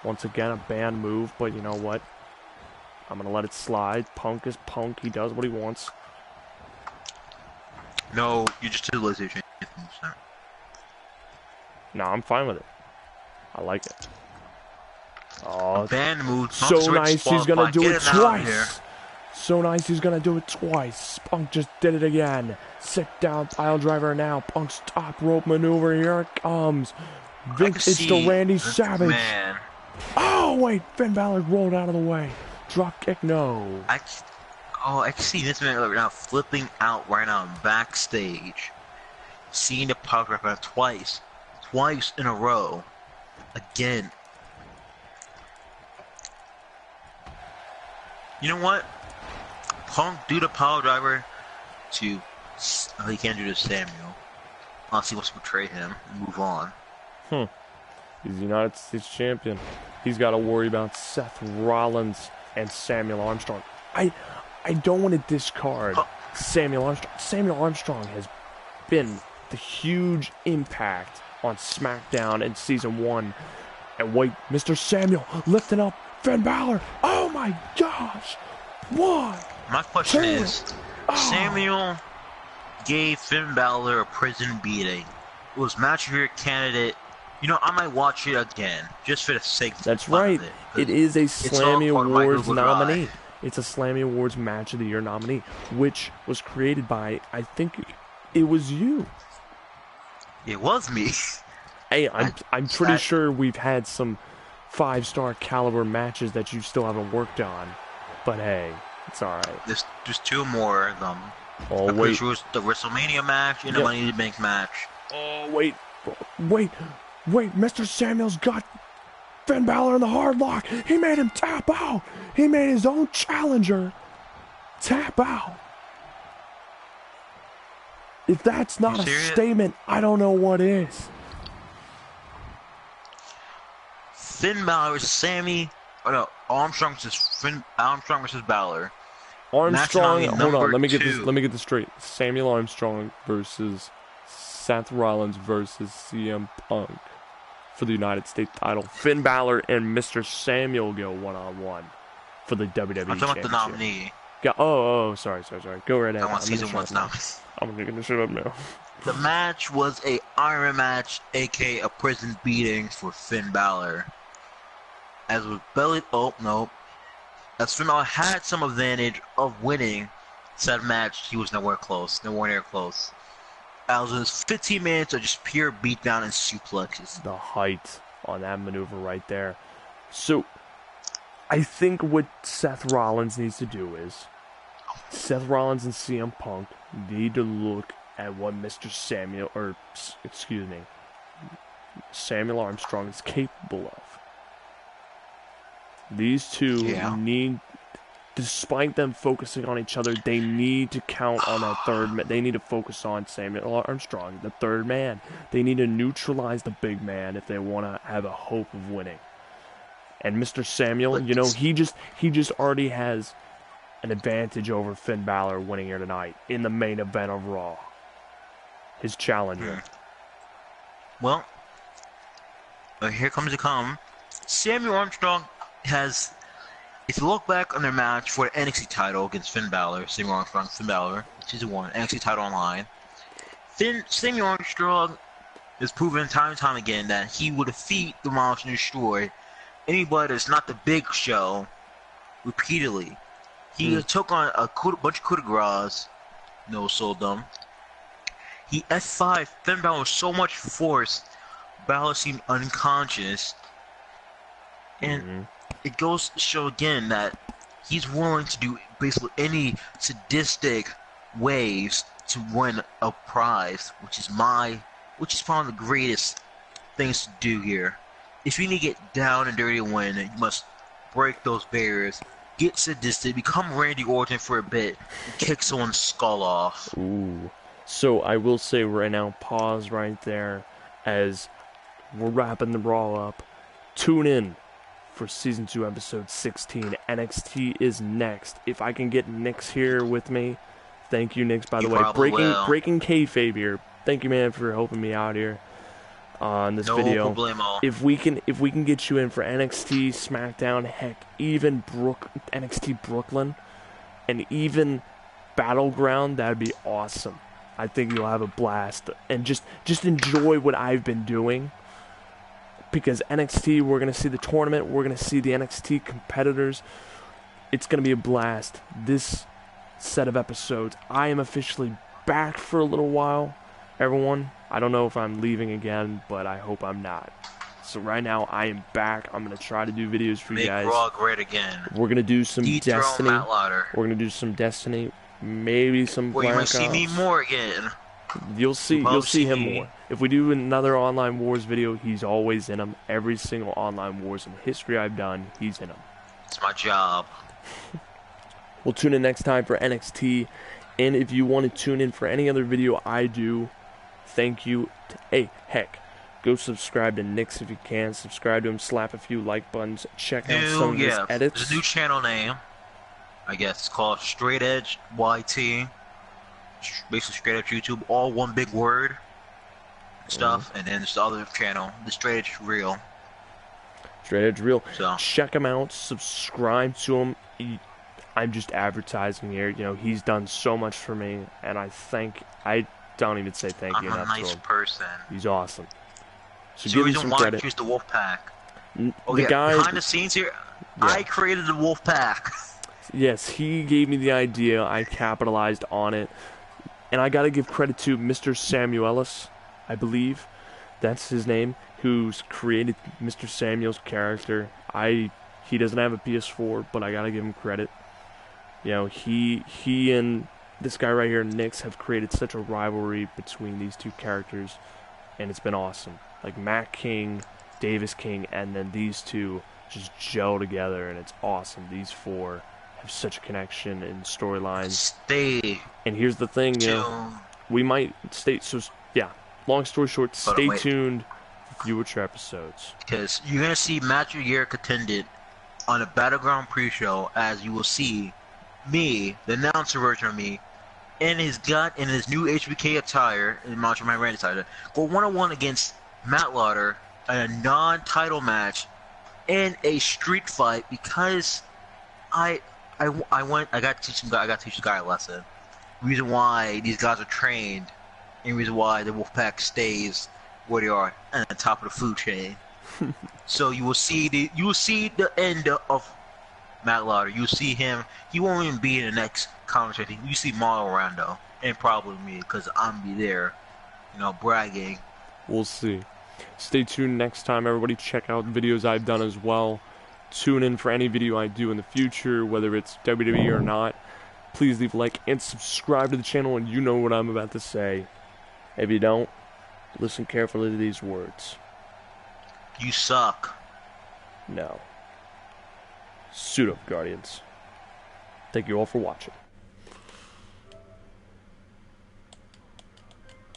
Once again, a banned move, but you know what? I'm going to let it slide. Punk is Punk. He does what he wants. No, you just too lazy. No, I'm fine with it. I like it. Oh, banned move. So nice, he's going to do it twice. So nice, he's going to do it twice. Punk just did it again. Sit down pile driver now. Punk's top rope maneuver. Here it comes. It's the Randy Savage. Man. Oh, wait. Finn Balor rolled out of the way. Drop kick, no. I can see this man right now flipping out right now backstage. Seeing the pile driver twice in a row. Again. You know what? Punk do the pile driver to... Oh, he can't do this to Samuel. Unless he wants to betray him and move on. He's the United States champion. He's got to worry about Seth Rollins and Samuel Armstrong. I don't want to discard Samuel Armstrong. Samuel Armstrong has been the huge impact on SmackDown in Season 1. And wait, Mr. Samuel lifting up Finn Balor. Oh my gosh! What? My question is, Samuel gave Finn Balor a prison beating. It was match of your candidate. You know, I might watch it again just for the sake of That's right. It is a Slammy Awards nominee. It's a Slammy Awards Match of the Year nominee, which was created by, I think, it was you. It was me. Hey, I'm pretty sure we've had some 5-star caliber matches that you still haven't worked on, but hey, it's all right. There's two more of them. Oh, I'm pretty sure it's the WrestleMania match and the Money in the Bank match. Oh wait, Mr. Samuel's got Finn Balor in the hard lock. He made him tap out. He made his own challenger tap out. If that's not a statement, I don't know what is. Finn Balor versus Sammy. Oh no, Armstrong versus Balor. Armstrong. Hold on. Let me get this straight. Samuel Armstrong versus Seth Rollins versus CM Punk for the United States title. Finn Balor and Mr. Samuel go one-on-one for the WWE Championship. I'm talking about the nominee. Sorry. Go right ahead. Season 1's nominee. I'm gonna shut up now. The match was a Iron match, aka a prison beating for Finn Balor. As Finn Balor had some advantage of winning said match, he was nowhere near close. As it was 15 minutes of just pure beatdown and suplexes. The height on that maneuver right there. So, I think what Seth Rollins needs to do is, Seth Rollins and CM Punk need to look at what Samuel Armstrong is capable of. These two need, despite them focusing on each other, they need to count on that third man. They need to focus on Samuel Armstrong, the third man. They need to neutralize the big man if they want to have a hope of winning. And Mr. Samuel, you know, he just already has an advantage over Finn Balor winning here tonight in the main event of Raw. His challenger. Well, here comes the come. Samuel Armstrong has, if you look back on their match for the NXT title against Finn Balor, Samuel Armstrong, Finn Balor, Season 1, NXT title online, Samuel Armstrong has proven time and time again that he would defeat the Monster and destroy anybody that's not the Big Show repeatedly. He took on a bunch of coup de grace, no sold them. He F5 Finn Balor with so much force, Balor seemed unconscious, and it goes to show again that he's willing to do basically any sadistic ways to win a prize, which is probably the greatest things to do here. If you need to get down and dirty to win, you must break those barriers, get sadistic, become Randy Orton for a bit, and kick someone's skull off. Ooh. So I will say right now, pause right there as we're wrapping the Raw up. Tune in for Season 2, Episode 16. NXT is next. If I can get Nix here with me, thank you, Nix, by the way. Breaking kayfabe here. Thank you, man, for helping me out here on this video. No problemo. If we can get you in for NXT, SmackDown, heck, even NXT Brooklyn, and even Battleground, that'd be awesome. I think you'll have a blast, and just enjoy what I've been doing. Because NXT, we're gonna see the tournament, we're gonna see the NXT competitors. It's gonna be a blast. This set of episodes, I am officially back for a little while. Everyone, I don't know if I'm leaving again, but I hope I'm not. So right now, I am back. I'm going to try to do videos for you guys. Make Raw great again. We're going to do some Destiny. Matt Lauder. We're going to do some Destiny. Maybe some Black Ops. You might see me more again. You'll see him more. If we do another Online Wars video, he's always in them. Every single Online Wars in history I've done, he's in them. It's my job. We'll tune in next time for NXT. And if you want to tune in for any other video I do, thank you. Hey, heck, go subscribe to Nix if you can. Subscribe to him, slap a few like buttons, check out some of his edits. There's a new channel name. I guess it's called Straight Edge YT. Basically Straight Edge YouTube, all one big word stuff. And then there's the other channel, the Straight Edge Real. Straight Edge Real. So check him out, subscribe to him. I'm just advertising here. You know, he's done so much for me, and I don't even say thank you enough to him. I'm a nice person. He's awesome. So give him some credit. Choose the Wolfpack. Behind the scenes here, I created the Wolfpack. Yes, he gave me the idea. I capitalized on it, and I gotta give credit to Mr. Samuelis, I believe that's his name, who's created Mr. Samuel's character. He doesn't have a PS4, but I gotta give him credit. You know, he and this guy right here, Nix, have created such a rivalry between these two characters, and it's been awesome. Like Matt King, Davis King, and then these two just gel together, and it's awesome. These four have such a connection in storylines. And here's the thing, you know, we might stay. So yeah, long story short, stay tuned for future episodes. Because you're gonna see Match of the Year contended on a Battleground pre-show, as you will see me, the announcer version of me, in his new HBK attire, in Macho Man Randy attire, go one-on-one against Matt Lauder in a non-title match in a street fight, because I got to teach the guy a lesson. Reason why these guys are trained, and reason why the Wolfpack stays where they are at the top of the food chain. So you will see the end of Matt Lauder. You'll see him. He won't even be in the next conversation. You see Marlon Rando, and probably me, because I'm be there, you know, bragging. We'll see. Stay tuned next time, everybody. Check out videos I've done as well. Tune in for any video I do in the future, whether it's WWE or not. Please leave a like and subscribe to the channel, and you know what I'm about to say. If you don't, listen carefully to these words. You suck. No. Suit up, Guardians. Thank you all for watching.